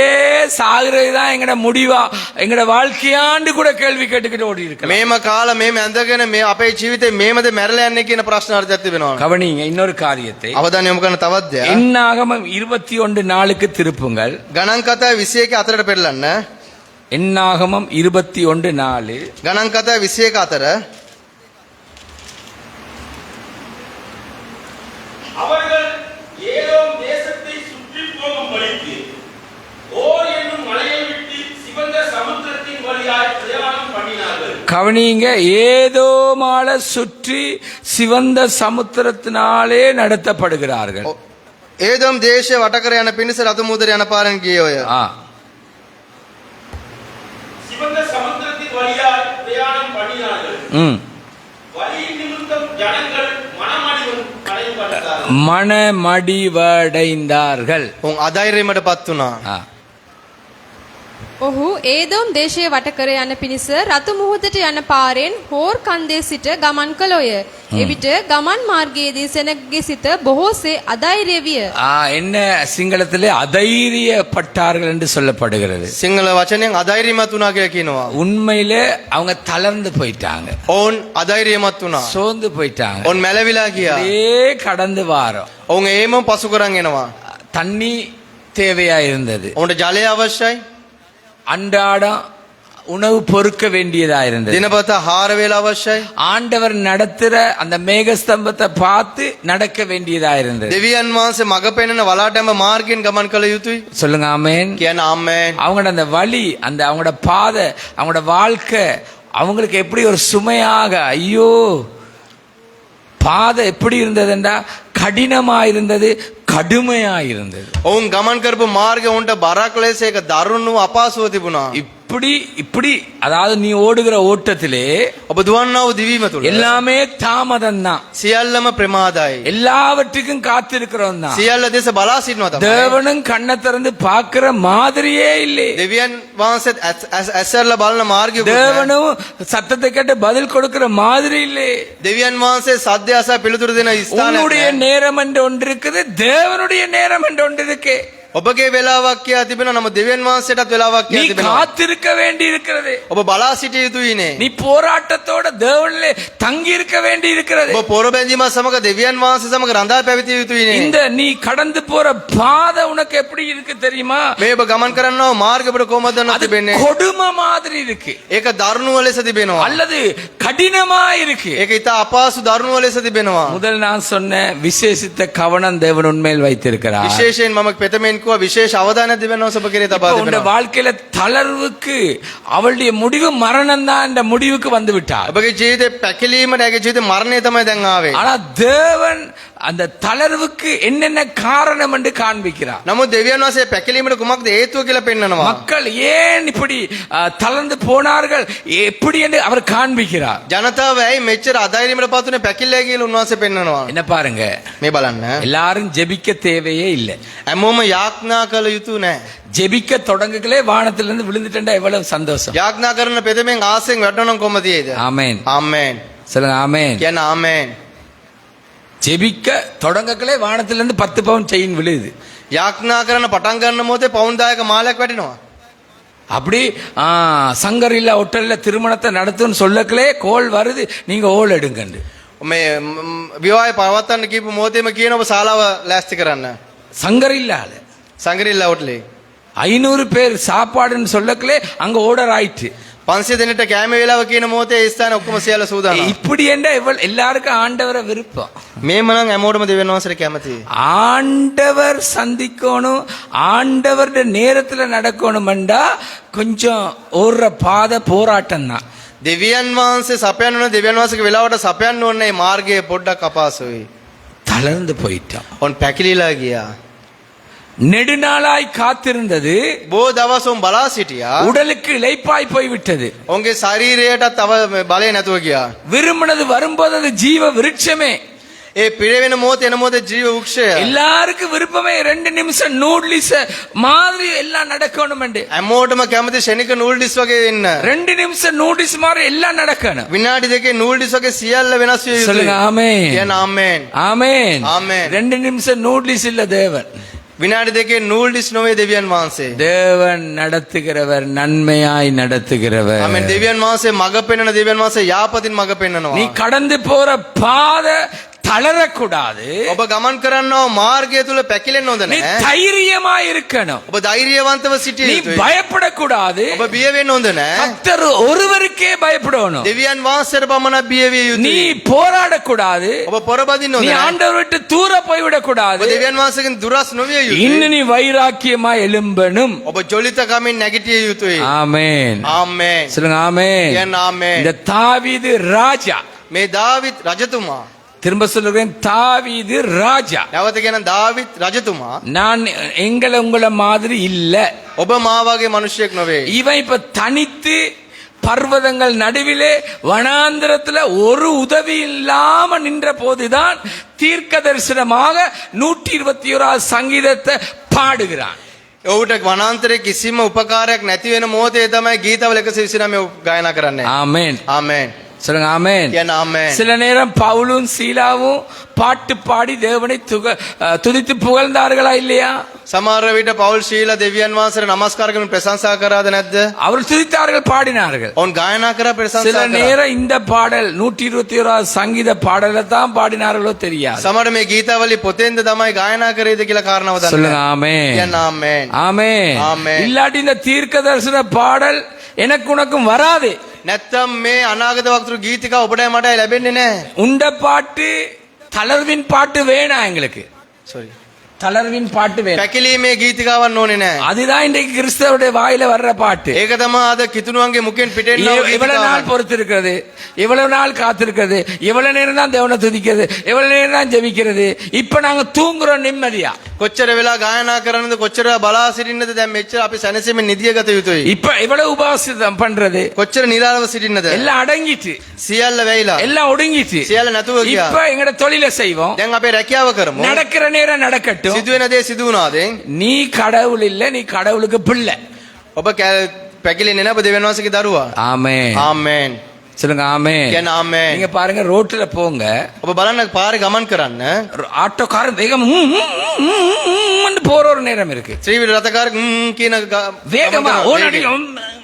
சாகுறதுதான் எங்கட முடிவா, எங்கட வாழ்க்கையாண்டு கூட கேள்வி கேட்டுக்கிட்டு ஓடி இருக்கலாம். මේම කාලා මේම ඇඳගෙන මේ අපේ ජීවිතේ මේමද මැරලා යන්නේ කියන ප්‍රශ්නාර්ථයක් තිබෙනවා. கவனிங்க இன்னொரு காரியத்தை. අවධානය යොමු කරන තවත් දෙයක්. என்னாகமம் 21:4 திருப்புங்கள். ගණන් කතා 21 4ට පෙරලන්න. என்னாகமம் 21:4. ගණන් කතා 21 4. அவர்கள் ஏதோம் தேசத்தை சுற்றி போகும்படிக்கு ஓர் என்னும் மலையை விட்டு சிவந்த சமுத்திரத்தின் வழியாய் பிரயாணம் பண்ணினார்கள். கவனிங்க, ஏதோ மாலை சுற்றி சிவந்த சமுத்திரத்தினாலே நடத்தப்படுகிறார்கள். ඒදොම් දේශය වට කර යන පිණිස රතු මුදර යන පාරෙන් ගියේ ඔය. சிவந்த சமுத்திரத்தின் வழியாய் பிரயாணம் பண்ணினார்கள். வழியின் நிமித்தம் ஜனங்கள் மனமடிவடைந்தார்கள். උන් අධෛර්යයටපත් වුණා. ඔහු ඒදොම් දේශයේ වට කර යන පිණිස රතු මුහුදට යන පාරෙන් හෝර් කන්දේ සිට ගමන් කළෝය. එවිට ගමන් මාර්ගයේදී සෙනගගේ සිත බොහෝසේ අධෛර්ය විය. என்ன சிங்களத்திலே அதைரியப்பட்டார்கள் என்று சொல்லப்படுகிறது. සිංහල වචනයෙන් අධෛර්යමත් වුණා කියලා කියනවා. உண்மையிலே அவங்க தளர்ந்து போயிட்டாங்க. ඔවුන් අධෛර්යමත් වුණා. சோர்ந்து போயிட்டாங்க. ඔවුන් මැලවිලා ගියා. கடந்து வாரம். ඔවුන් ඒම පසු කරන් එනවා. தண்ணி தேவையா இருந்தது. ඔවුන්ට ජලය අවශ්‍යයි. அன்றாடம் உணவு பொறுக்க வேண்டியதா இருந்தது. දිනපතා ආහාර වේල අවශ්‍යයි. ஆண்டவர் நடத்துற அந்த மேகஸ்தம்பத்தை பார்த்து நடக்க வேண்டியதா இருந்தது. දෙවියන් වහන්සේ මඟ පෙන්වන වලාටම මාර්ගයෙන් ගමන් කළ යුතුයි. சொல்லுங்க ஆமென். කියන ආමේන්. அவங்களோட அந்த வழி, அந்த அவங்களோட பாதை, அவங்களோட வாழ்க்கை அவங்களுக்கு எப்படி ஒரு சுமையாக, ஐயோ பாதை எப்படி இருந்ததுண்டா கடினமா இருந்தது, கடுமையா இருந்தது. ඔවුන් ගමන් කරපු මාර්ගය උන්ට බරක් ලෙස ඒක දරුණු අපහසුව තිබුණා. இப்படி இப்படி அதாவது நீ ஓடுகிற ஓட்டத்திலே ඔබ දුවන්නා වූ දිවීම තුළ எல்லாமே தாமதம் தான். සියල්ලම ප්‍රමාදයි. எல்லாவற்றுக்கும் காத்திருக்கிறோம் தான். සියල්ල දෙස බලා සිටිනවා තමයි. தேவனும் கண்ணை திறந்து பார்க்கிற மாதிரியே இல்லை. දෙවියන් වහන්සේත් ඇස්සරලා බලන මාර්ගය தேவனும் சத்தத்தை கேட்டு பதில் கொடுக்கிற மாதிரி இல்லை. දෙවියන් වහන්සේ සද්දය අසා පිළිතුරු දෙන ස්ථානයක් உன்னுடைய නැහැ. நேரம் என்று ஒன்று இருக்குது, தேவனுடைய நேரம் என்று ஒன்று இருக்கு. ඔබගේ වෙලාවක් කියා තිබෙනවා. නමුත් දෙවියන් වහන්සේටත් වෙලාවක් நீ කියා තිබෙනවා. காத்திருக்க வேண்டி இருக்கிறது. ඔබ බලා සිටිය යුතුයි නේ. நீ போராட்டத்தோட தேவனிலே தங்கி இருக்க வேண்டி இருக்கிறது. ඔබ පොර බැඳීම සමග දෙවියන් වහන්සේ සමග රඳා පැවිතිය යුතුයි නේ. இந்த நீ கடந்து போற பாதை உனக்கு எப்படி இருக்கு தெரியுமா? මේ ඔබ ගමන් කරනවා මාර්ගය ඔබට කොහොමද அது තිබෙන්නේ? கொடுமை மாதிரி இருக்கு, ඒක දරුණුව ලෙස තිබෙනවා. அல்லது கடினமா இருக்கு. ඒක ඉතා අපහසු දරුණුව ලෙස තිබෙනවා. முதல் நான் சொன்ன விசேஷித்த கவனம் தேவன் உண்மையில் வைத்திருக்கிறார். විශේෂයෙන් මම පෙතමෙන් කිව්වා විශේෂ අවධානයක් දෙවන්න ඔබ කෙරේ තබා இப்ப உங்க තිබෙනවා. வாழ்க்கையில தளர்வுக்கு அவளுடைய முடிவு மரணம் தான் என்ற முடிவுக்கு வந்து விட்டார். ඔබගේ ජීවිතේ පැකිලීමට ඇගේ ජීවිතේ මරණය තමයි දැන් ආවේ. ஆனா தேவன் அந்த தளர்வுக்கு என்னென்ன காரணம் என்று காண்பிக்கிறார். නමුත් දෙවියන් වහන්සේ පැකිලීමට කුමක්ද හේතුව කියලා පෙන්නනවා. மக்கள் ஏன் இப்படி தளர்ந்து போனார்கள் எப்படி என்று அவர் காண்பிக்கிறார். ජනතාව ඇයි මෙච්චර අධෛර්යයකට පත් වුනේ පැකිලයි කියලා උන්වහන්සේ පෙන්නනවා. என்ன பாருங்க, මේ බලන්න. எல்லாரும் ஜெபிக்க தேவையே இல்லை. හැමෝම යාඥා කළ යුතු නැහැ. ஜெபிக்க தொடங்கங்களே வானத்திலிருந்து விழுந்துட்டா எவ்வளவு சந்தோஷம். යාඥා කරන පෙතමෙන් ආසෙන් වැටෙනවනම් කොහොමද තියෙද? ஆமென். ආමෙන්. சொல்லுங்க ஆமென். කියන ආමෙන්. ஜெபிக்க தொடங்கங்களே வானத்திலிருந்து 10 பவுன் செயின் விழுது. යාඥා කරන පටන් ගන්න මොහොතේ පවුන් 10ක මාලයක් වැටෙනවා. அப்படி சங்கரில்லா ஒட்டல்ல திருமணத்தை நடத்துன்னு சொல்லக்களே கோல் வருது, நீங்க ஓல் எடுங்கண்டு. මේ විවාහය පවත්වන්න කියපු මොහොතේම කියන ඔබ ශාලාව ලෑස්ති කරන්න. சங்கரில்லால සංගරිල්ලා ඔටලේ 500 பேர் சாப்பாடுன்னு சொல்லக்களே அங்க ஓர்டர் ஆயிட்டு. 500 දෙනෙක්ට කෑම වේලාව කියන මොහොතේ ඒ ස්ථාන ඔක්කොම සියල්ල සූදානම්. இப்படி என்ற எல்லாருக்கும் ஆண்டவரை விருப்பம். මේම නම් හැමෝටම දෙවියන් වහන්සේට කැමතියි. ஆண்டவர் சந்திக்கணும், ஆண்டவருடைய நேரத்துல நடக்கணும்டா கொஞ்சம் ஓடுற பாதை போராட்டம் தான். දෙවියන් වහන්සේ සපයන්න ඕන දෙවියන් වහන්සේගේ වෙලාවට සපයන්න ඕනේ. මේ මාර්ගය පොඩ්ඩක් අපහසුයි. தளர்ந்து போயிட்டான். ඔන් පැකිලිලා ගියා. நெடுநாளாய் காத்திருந்தது බොහෝ දවස් ඔන් බලා සිටියා. உடலுக்கு இளைப்பாய் போய்விட்டது. ඔන්ගේ ශරීරයට තව බලය නැතුව ගියා. விரும்பினது வரும்போது அது ஜீவ விருட்சமே. ඒ පිරවෙන මොහොත එන මොහොතේ ජීව වෘක්ෂය. எல்லாருக்கும் விருப்பமே 2 நிமிஷம் நூடுல்ஸ் மாதிரி எல்லாம் நடக்கணும். හැමෝටම කැමති ෂණික නූඩ්ල්ස් වගේ වෙන්න. 2 நிமிஷம் நூடுல்ஸ் மாதிரி எல்லாம் நடக்கணும். විනාඩි දෙකේ නූඩ්ල්ස් වගේ සියල්ල වෙනස් විය சொல்லுங்க යුතුයි. ஆமென். කියන ආමෙන්. ஆமென். ஆமென். 2 நிமிஷம் நூடுல்ஸ் இல்ல தேவன். විනාඩි දෙකේ නූඩ්ල්ස් නොවේ දෙවියන් වහන්සේ. தேவன் நடத்துகிறவர், நன்மையாய் நடத்துகிறவர். ආමෙන්. දෙවියන් වහන්සේ මඟ පෙන්වන දෙවියන් වහන්සේ යාපතින් මඟ පෙන්වනවා. நீ கடந்து போற பாதை தளரக்கூடாது. ඔබ ගමන් කරන්නව මාර්ගය තුල පැකිලෙන්න හොඳ நீ නැහැ. தைரியமா இருக்கணும். ඔබ ධෛර්යවන්තව සිටිය நீ යුතුයි. பயப்படக்கூடாது. ඔබ බිය වෙන්න හොඳ නැහැ. கர்த்தர் ஒருவருக்கே பயப்படணும். දෙවියන් වහන්සේට පමණක් බිය විය நீ යුතුයි. போராடக்கூடாது. ඔබ පොරබදින්න நீ හොඳ නැහැ. ஆண்டவர் விட்டு தூர போய்விடக்கூடாது. ඔබ දෙවියන් වහන්සේගෙන් දුරස් නොවිය යුතුයි. இன்னும் நீ வைராக்கியமா எழும்பணும். ඔබ ජොලිතකමින් නැගිටිය යුතුයි. ஆமென். ආමෙන්. சொல்லுங்க ஆமென். කියන ආමෙන්. இந்த தாவீது ராஜா, මේ දාවිත් රජතුමා. திரும்ப சொல்லுகிறேன், தாவீது ராஜா. නැවත කියන දාවිත් රජතුමා நான் உங்கள மாதிரி இல்ல. ඔබ මා වගේ මිනිසෙක් නොවේ. இவன் இப்ப தனித்து பர்வதங்கள் நடுவிலே வனாந்திரத்துல ஒரு உதவி இல்லாம நின்ற போதுதான் தீர்க்க தரிசனமாக 121 சங்கீதத்தை பாடுகிறான். ඔහුට වනාන්තරයේ කිසිම උපකාරයක් නැති වෙන මොහොතේ තමයි ගීතවල 129 ගායනා කරන්නේ. ஆமென். ආමෙන්. சொல்லுங்க ஆமென். කියන ආමෙන්. சில நேரம் பவுலும் சீலாவும் பாட்டு பாடி தேவனை துதித்து புகழ்ந்தார்களா இல்லையா? සමහර විට පෞල් ශීලා දෙවියන් වහන්සේට নমස්කාර කරමින් ප්‍රශංසා කරාද නැද්ද? அவர் துதித்தார்கள், பாடினார்கள். ඔවුන් ගායනා කරා சில ප්‍රශංසා කරා. நேரம் இந்த பாடல் 121 சங்கீத பாடலை தான் பாடினார்களோ தெரியாது. සමහර මේ ගීතවල පොතෙන්ද තමයි ගායනා කරේද කියලා කාරණාව දන්නේ சொல்லுங்க නැහැ. ஆமென். කියන ආමෙන්. ஆமென். ஆமென். இல்லாட்டி இந்த தீர்க்க தரிசன பாடல் எனக்கு உனக்கும் வராது. නැත්තම් මේ අනාගත වක්තෘ ගීතිකා ඔබට මට ලැබෙන්නේ නැහැ. உண்ட பாட்டு தளர்வின் பாட்டு வேணாம் எங்களுக்கு. sorry. தளர்வின் பாட்டு வேணும். පැකිලීමේ ගීතිකාවන් ඕනේ නැහැ. அதுதான் இன்றைக்கு கிறிஸ்தவருடைய வாயில வர்ற பாட்டு. ඒක තමයි අද කිතුණුවන්ගේ මුඛෙන් පිටෙන්න ඕන இவ்வளவு நாள் ගීතිකාවන්. பொறுத்திருக்கிறது, இவ்வளவு நாள் காத்திருக்கிறது, இவ்வளவு நேரம் தான் தேவனை துதிக்கிறது, இவ்வளவு நேரம் தான் ஜெபிக்கிறது. இப்ப நாங்க தூங்குறோம் நிம்மதியா. කොච්චර වෙලා ගායනා කරනද කොච්චර බලා සිටින්නද දැන් මෙච්චර අපි සැනසීමෙන් නිදිය ගත යුතුයි. இப்ப இவ்வளவு உபவாசம் பண்றது කොච්චර නිරාලව සිටින්නද எல்லாம் அடங்கிட்டு, සියල්ල වෙයිලා எல்லாம் ஒடுங்கிட்டு. සියල්ල නැතුව ගියා. இப்ப எங்கட தொழிலை செய்வோம், දැන් අපේ රැකියාව කරමු. நடக்கிற நேரம் நடக்கட்டும். සිදුවෙන දේ සිදු වුණාද நீ கடவுள் இல்ல, நீ கடவுளுக்கு பிள்ளை. ඔබ පැකිලෙන්නේ නැහැ ඔබ දෙවියන් වහන්සේගේ දරුවා. ஆமென். ආමෙන්. சொல்லுங்க ஆமென். කියන ආමෙන්. நீங்க பாருங்க, ரோட்ல போங்க, ඔබ බලන්න පාරේ ගමන් කරන්න ஆட்டோக்காரன் வேகம் போற ஒரு நேரம் இருக்கு. ත්‍රිවිධ රථකාරක කියන வேகமா ஓடி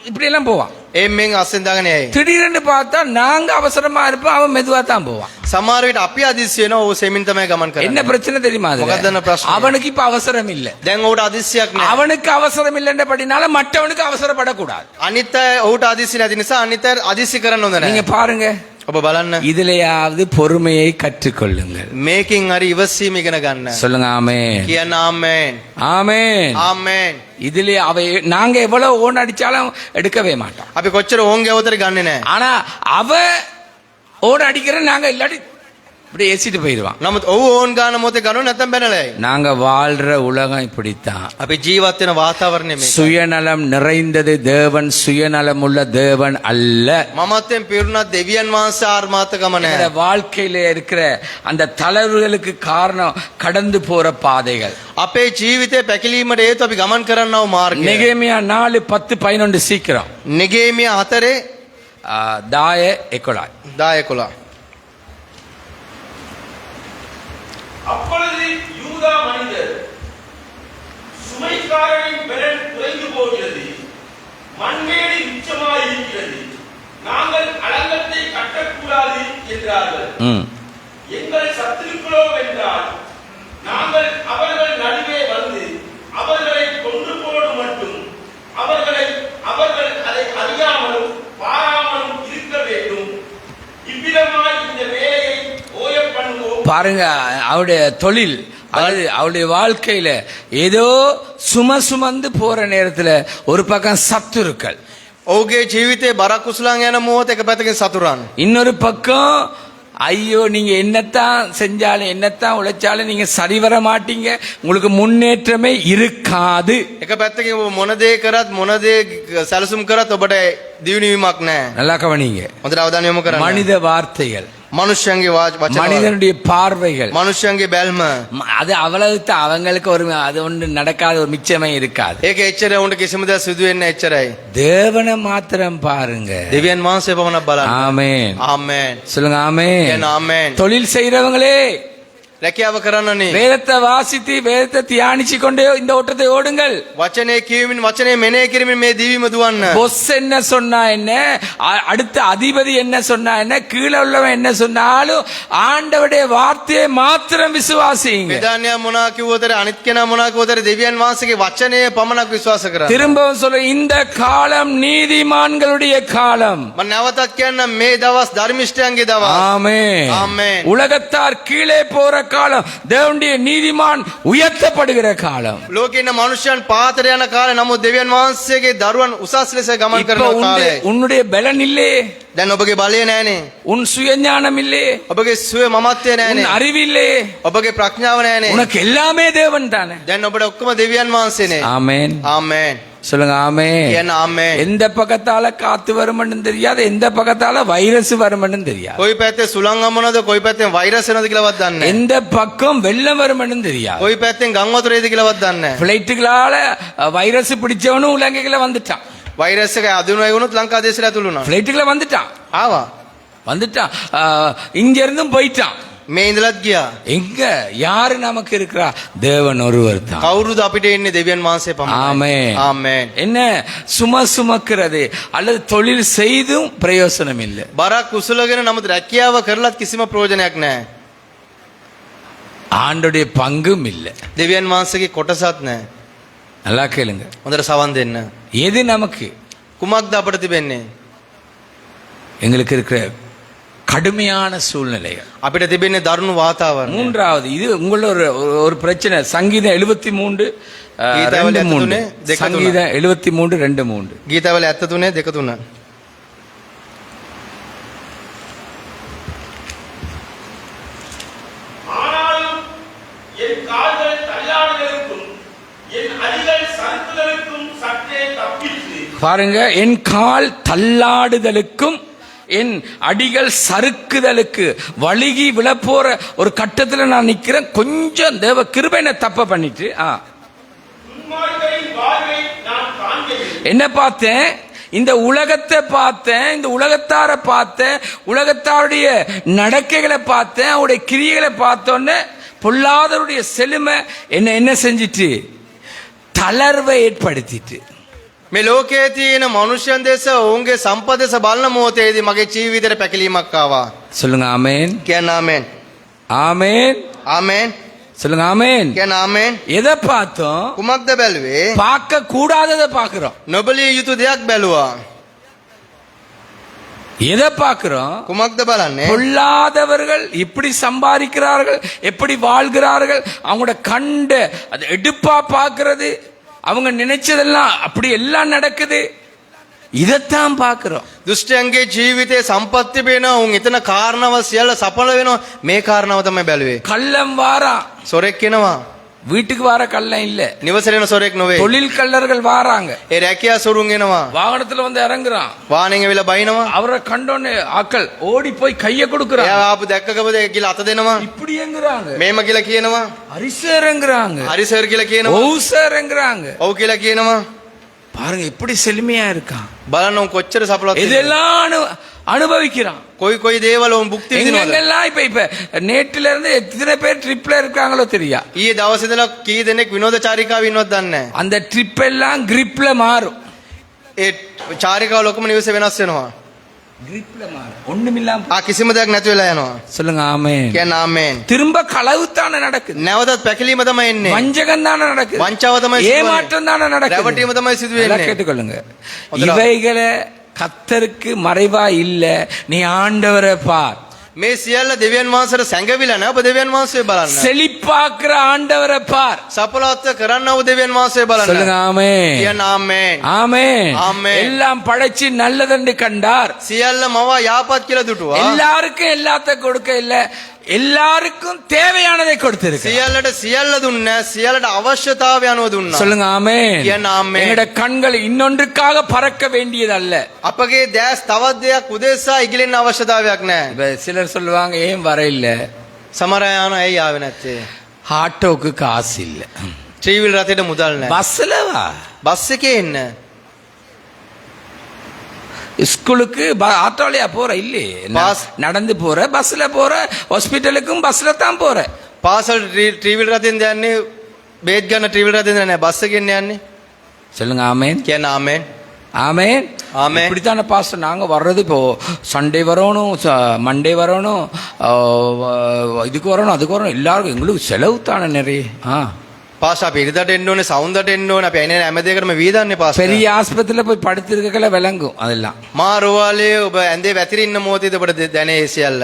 இப்படி எல்லாம் போவான். එම්මෙන් අස්සෙන් දාගෙන යයි. திடீர்னு பார்த்தா நாங்க அவசரமா இருப்போம், அவன் மெதுவா தான் போவான். සමහර විට අපි අදිස්සි වෙනවා ඔව් සෙමින් තමයි ගමන් என்ன කරන්නේ. பிரச்சனை தெரியுமா அதுல? මොකක්ද ප්‍රශ්නේ? அவனுக்கு இப்ப அவசரம் இல்ல. දැන් ඔහුට අදිස්සියක් නැහැ. அவனுக்கு அவசரம் இல்லைன்றபடினால மற்றவனுக்கு அவசரப்படக்கூடாது. අනිත් අය ඔහුට අදිස්සි නැති නිසා අනිත් අය අදිස්සි කරන්න හොඳ நீங்க නැහැ. பாருங்க, ඔබ බලන්න இதுலயாவது பொறுமையை கற்றுக்கொள்ளுங்கள். මේකෙන් හරි ඉවසීම ඉගෙන ගන්න. சொல்லுங்க ஆமென். කියන්න ආමෙන්. ஆமென். ආමෙන්. இதுல நாங்க எவ்வளவு ஓன் அடிச்சாலும் எடுக்கவே மாட்டோம். අපි කොච්චර ඕන්ගේ අවතර ගන්නෙ නැහැ. ஆனா அவ ஓன் அடிக்கிற நாங்க இல்லாட்டி இப்படி ஏசிட்டு போயிடுவான். නමුත් ඔව් ඕන් ගන්න මොතේ ගන්නව නැත්නම් බැනලයි. நாங்க வாழ்ற உலகம் இப்படித்தான். අපි ජීවත් වෙන වාතාවරණය මේක. சுயநலம் நிறைந்தது தேவன், சுயநலம் உள்ள தேவன் அல்ல. මමත්වෙන් පිරුණා දෙවියන් වහන්සේ ආත්මාර්ථකම இந்த නැහැ. வாழ்க்கையில இருக்கிற அந்த தளர்வுகளுக்கு காரணம் கடந்து போற பாதைகள். අපේ ජීවිතේ පැකිලීමට හේතු අපි ගමන් කරන්නව මාර්ගය. நெகேமியா 4:10-11 சீக்கிரம். නෙගේමියා 4 தாய எக்கொலாய். 10 அப்பொழுது யூதா மனிதர் சுமைக்காரனின் பெலன் குறைந்து போகிறது, மண்மேடு மிச்சமாய் இருக்கிறது, நாங்கள் அலங்கத்தை கட்டக்கூடாது என்றார்கள். எங்கள் சத்துருக்களோ வென்றால் நாங்கள் அவர்கள் நடுவே வந்து அவர்களை கொன்று போடு மட்டும் அவர்கள் அதை அறியாமலும் பாராமலும் இருக்க வேண்டும். இவ்விதமாய் இந்த வேலையை ஓய பண்ணுவோம். பாருங்க, அவருடைய தொழில் அல்லது அவருடைய வாழ்க்கையில ஏதோ சுமந்து போற நேரத்துல ஒரு பக்கம் சத்துருக்கள், ඔහුගේ ජීවිතේ බරක් කුසලන් යන මොහොත එක පැත්තකින් සතුරන්. இன்னொரு பக்கம் ஐயோ நீங்க என்னத்தான் செஞ்சாலும் என்னத்தான் உழைச்சாலும் நீங்க சரி வர மாட்டீங்க, உங்களுக்கு முன்னேற்றமே இருக்காது. එක පැත්තකින් ඔබ මොන දේ කරත් මොන දේ සැලසුම් කරත් ඔබට දියුණුවීමක් නැහැ. நல்லா கவனிங்க. හොඳට අවධානය යොමු කරන්න. மனித வார்த்தைகள், මනුෂ්‍යයන්ගේ වචන, மனிதனுடைய பார்வைகள், මනුෂ්‍යයන්ගේ බැල්ම, அது அவ்வளவு அவங்களுக்கு ஒரு அது ஒன்று நடக்காத ஒரு மிச்சமே இருக்காது. ඒක එච්චර උන්ට කිසිම දෙයක් සිදු වෙන්නේ එච්චරයි. தேவனை மாத்திரம் பாருங்க. දෙවියන් වහන්සේ පමණක් බලන්න. ஆமென். ආමෙන්. சொல்லுங்க ஆமென். කියන ආමෙන්. தொழில் செய்றவங்களே රැකියාව කරන්නනේ. வேதத்தை வாசித்து வேதத்தை தியானிச்சு கொண்டே இந்த ஓட்டத்தை ஓடுங்கள். වචනේ කියමින් වචනේ මෙනෙහි කිරීමෙන් මේ දිවිම දුවන්න. பொஸ் என்ன சொன்னா என்ன, அடுத்த அதிபதி என்ன சொன்னா என்ன, கீழே உள்ளவன் என்ன சொன்னாலும் ஆண்டவருடைய வார்த்தையை மாத்திரம் விசுவாசிங்க. විදානියා මොනවා කිව්වතර අනිත් කෙනා මොනවා කිව්වතර දෙවියන් වහන්සේගේ වචනේ පමණක් විශ්වාස කරන්න. திரும்பவும் சொல்ல, இந்த காலம் நீதிமான்களுடைய காலம். මම නැවතත් කියන්න මේ දවස් ධර්මිෂ්ඨයන්ගේ දවස්. ஆமென். ஆமென். உலகத்தார் கீழே போற காலம், தேவனுடைய நீதிமான் உயர்த்தப்படுகிற காலம். ලෝකේ ඉන්න මනුෂ්‍යයන් පාතර යන කාලේ නමුත් දෙවියන් වහන්සේගේ දරුවන් උසස් ලෙස ගමන් இப்ப කරන කාලේ. உன்னுடைய பலன் இல்லே, දැන් ඔබගේ බලය නැහනේ. உன் சுயஞானம் இல்லே, ඔබගේ සුවේ මමත්වය உன் නැහනේ. அறிவு இல்லே, ඔබගේ ප්‍රඥාව නැහනේ. உனக்கு எல்லாமே தேவன் தானே. දැන් ඔබට ඔක්කොම දෙවියන් වහන්සේනේ. ஆமென். ආමෙන්. சொல்லுங்க ஆமென். කියන ආමෙන්. எந்த பக்கத்தால காத்து வரும்னு தெரியாது, எந்த பக்கத்தால வைரஸ் வரும்னு தெரியாது, කොයි පැත්තේ සුළං අමුණද කොයි පැත්තෙන් වෛරස් එනවද කියලාවත් දන්නේ නැහැ. எந்த பக்கம் வெள்ளம் வரும்னு தெரியாது. කොයි පැත්තෙන් ගම් වතුර එයිද කියලාවත් දන්නේ නැහැ. பிளைட்டுகளால வைரஸ் பிடிச்சவனும் உலகைக்குள்ள வந்துட்டான். වෛරස් එක අදිනුවයි වුණොත් ලංකා දේශයට ඇතුළු වුණා. பிளைட்டுக்குள்ள வந்துட்டான் ආවා. இங்க இருந்தும் போயிட்டான். මේ ඉඳලත් ගියා. எங்க யாரு நமக்கு இருக்கிறா? தேவன் ஒருவர் தான். කවුරුද අපිට ඉන්නේ? දෙවියන් වහන්සේ පමණයි. ஆமென். ආමෙන්. என்ன சுமக்கிறது அல்லது தொழில் செய்தும் பிரயோசனம் இல்லை. බරක් කුසලගෙන නමුත් රැකියාව කරලත් කිසිම ප්‍රයෝජනයක් නැහැ. ஆண்டுடைய பங்கும் இல்லை. දෙවියන් වහන්සේගේ කොටසක් නැහැ. நல்லா கேளுங்க. හොඳට සවන් දෙන්න. எது நமக்கு? කුමක්ද අපට තිබෙන්නේ? எங்களுக்கு இருக்கிற கடுமையான சூழ்நிலைகள். අපිට තිබෙන්නේ දරුණු වාතාවරණය. மூன்றாவது இது உங்கள ஒரு பிரச்சனை. சங்கீதம் 73 கீதாவளி 73 2 சங்கீதம் 73 2 3 ගීතවල 73 2 3. ஆனாலும் என் கால்கள் தள்ளாடுதலுக்கும் என் அடிகள் சறுக்குதலுக்கும் சற்றே தப்பிற்று. பாருங்க, என் கால் தள்ளாடுதலுக்கும் என் அடிகள் சறுக்குதலுக்கு வழுகி விழப்போற ஒரு கட்டத்துல நான் நிக்கிறேன். கொஞ்சம் தேவ கிருபை என்ன தப்ப பண்ணிட்டு துன்மார்க்கரின் வாழ்வை நான் காண்கவில்லை. என்ன பார்த்தேன்? இந்த உலகத்தை பார்த்தேன், இந்த உலகத்தார பார்த்தேன், உலகத்தாருடைய நடக்கைகளை பார்த்தேன், அவருடைய கிரியைகளை பார்த்தோன்னே பொல்லாதவருடைய செழுமை என்ன செஞ்சிட்டு தளர்வை ஏற்படுத்திட்டு. මේ ලෝකයේ තියෙන මනුෂ්‍යයන් දෙස ඔවුන්ගේ සම්පත් දෙස බලන මොහොතේදී මගේ ජීවිතේට පැකිලීමක් ආවා. சொல்லுங்க ஆமென். කියන්න ආමෙන්. ஆமென். ආමෙන්. சொல்லுங்க ஆமென். කියන්න ආමෙන්. எதை பார்த்தோம்? කුමක්ද බැලුවේ? பார்க்க கூடாததை பார்க்கிறோம். නොබලිය යුතු දෙයක් බැලුවා. எதை பார்க்கிறோம்? කුමක්ද බලන්නේ? பொல்லாதவர்கள் எப்படி சம்பாதிக்கிறார்கள், எப்படி வாழ்கிறார்கள், அவங்களோட கண்ட அது எடுப்பா பார்க்கிறது, அவங்க நினைச்சதெல்லாம் அப்படி எல்லாம் நடக்குது. இதைத்தான் பார்க்கிறோம். දුෂ්ටයන්ගේ ජීවිතේ සම්පත්ති වෙනවා. උන් එතන කාරණාව සියල්ල සඵල වෙනවා. මේ කාරණාව තමයි බැලුවේ. கள்ளம் வாரா, සොරෙක් එනවා. வீட்டுக்கு வர கள்ளம் இல்ல, නිවසට එන සොරෙක් නෙවෙයි. தொழில் கள்ளர்கள் வாராங்க. ඒ රැකියා සොරුන් එනවා. வாகனத்துல வந்து இறங்குறான். වාහනෙන් ඇවිල්ලා බයිනවා. அவரை கண்டோன்னு ஆக்கள் ஓடி போய் கைய கொடுக்கறாங்க. එයා ආපු දැක්කකම කියලා අත දෙනවා. இப்படி எங்குறாங்க, මේම කියලා කියනවා. அரிசேரங்கிறாங்க, හරි සර් කියලා කියනවා. ஓசேரங்கிறாங்க. ඔව් කියලා කියනවා. பாருங்க எப்படி செழுமையா இருக்கான். බලන්න උන් කොච්චර සඵලවත් இதெல்லாம் அனுபவிக்கிறான். කොයි දේවල් උන් භුක්ති විඳිනවද? எங்கெல்லாம் இப்ப நேற்றுல இருந்து எத்தனை பேர் ட்ரிப்ல இருக்காங்களோ தெரியா. ඊයේ දවසේ ඉඳලා කී දෙනෙක් විනෝද චාරිකාව ඉන්නවද දන්නේ නැහැ. அந்த ட்ரிப் எல்லாம் கிரிப்ல மாறும். ඒ චාරිකාව ලොකම නිවසේ වෙනස් වෙනවා. கிரிப்ல மாறும். ஒண்ணுமில்லாம කිසිම දෙයක් නැති වෙලා යනවා. சொல்லுங்க ஆமென். කියන්න ආමෙන්. திரும்ப களவு தானே நடக்குது, නැවතත් පැකිලීම තමයි එන්නේ. வஞ்சகம் தானே நடக்குது, වංචාව තමයි සිදුවන්නේ. ஏமாற்றம் தானே நடக்குது. රැවටීම තමයි සිදු நல்லா වෙන්නේ. கேட்டுக்கொள்ளுங்க. இவைகளை கத்தருக்கு மறைவா இல்ல, நீ ஆண்டவரை பார். මේ සියල්ල දෙවියන් වහන්සේට සැඟවිලා නැහැ. ඔබ දෙවියන් වහන්සේ බලන්න. செழிப்பாக்குற ஆண்டவரை பார். සඵලත්ව කරන්නව දෙවියන් වහන්සේ බලන්න. சொல்லுங்க ஆமென். කියන්න ආමෙන්. ஆமென். ஆமென். எல்லாம் படைச்சு நல்லதென்று கண்டார். සියල්ල මව යාපත් කියලා දුටුවා. எல்லாருக்கும் எல்லாத்த கொடுக்க இல்ல, எல்லாருக்கும் தேவையானதை கொடுத்திருக்கு. සියල්ලට සියල්ල දුන්නේ නැහැ. සියල්ලට අවශ්‍යතාවය අනුව දුන්නා. சொல்லுங்க ஆமென். කියන්න ආමෙන්. எங்கட கண்கள் இன்னொன்றுக்காக பறக்க வேண்டியது அல்ல. අපගේ දැස් තවත් දෙයක් උදෙසා ඉගිලෙන්න අවශ්‍යතාවයක් නැහැ. இப்ப சிலர் சொல்லுவாங்க ஏன் வர இல்ல, සමහර අය යනවා ඇයි ආවේ නැත්තේ? ஆட்டோக்கு காசு இல்ல. ත්‍රිවිල් රථයට මුදල් නැහැ. பஸ்ல வா, බස් එකේ එන්න. ஸ்கூலுக்கு ஆட்டோலயா போற இல்லையே, நடந்து போற, பஸ்ல போற, ஹாஸ்பிட்டலுக்கும் பஸ்ல தான் போற. පාසල් ත්‍රිවිල් රථයෙන් යන්නේ බේත් ගන්න ත්‍රිවිල් රථයෙන් යන්නේ බස් එකෙන් යන්නේ. சொல்லுங்க ஆமென். කියන්න ආමෙන්. ஆமென். ஆமென். இப்படித்தானே பாஸ்டர் நாங்க வர்றது. இப்போ சண்டே வரணும், மண்டே வரணும், இதுக்கு வரணும், அதுக்கு வரணும், எல்லாருக்கும் எங்களுக்கு செலவு தானே நிறைய. පාස අපි ඉරිදට එන්න ඕනේ, සවුන්දට එන්න ඕනේ. අපි ඇනේ හැම දෙයකටම වීදන්නේ පාස. பெரிய ஆஸ்பத்திரியில போய் படுத்திருக்கல விளங்கும் அதெல்லாம். මා රෝවාලේ ඔබ ඇඳේ වැතිරි ඉන්න මොහොතේද ඔබට දැනේ ඒ සියල්ල.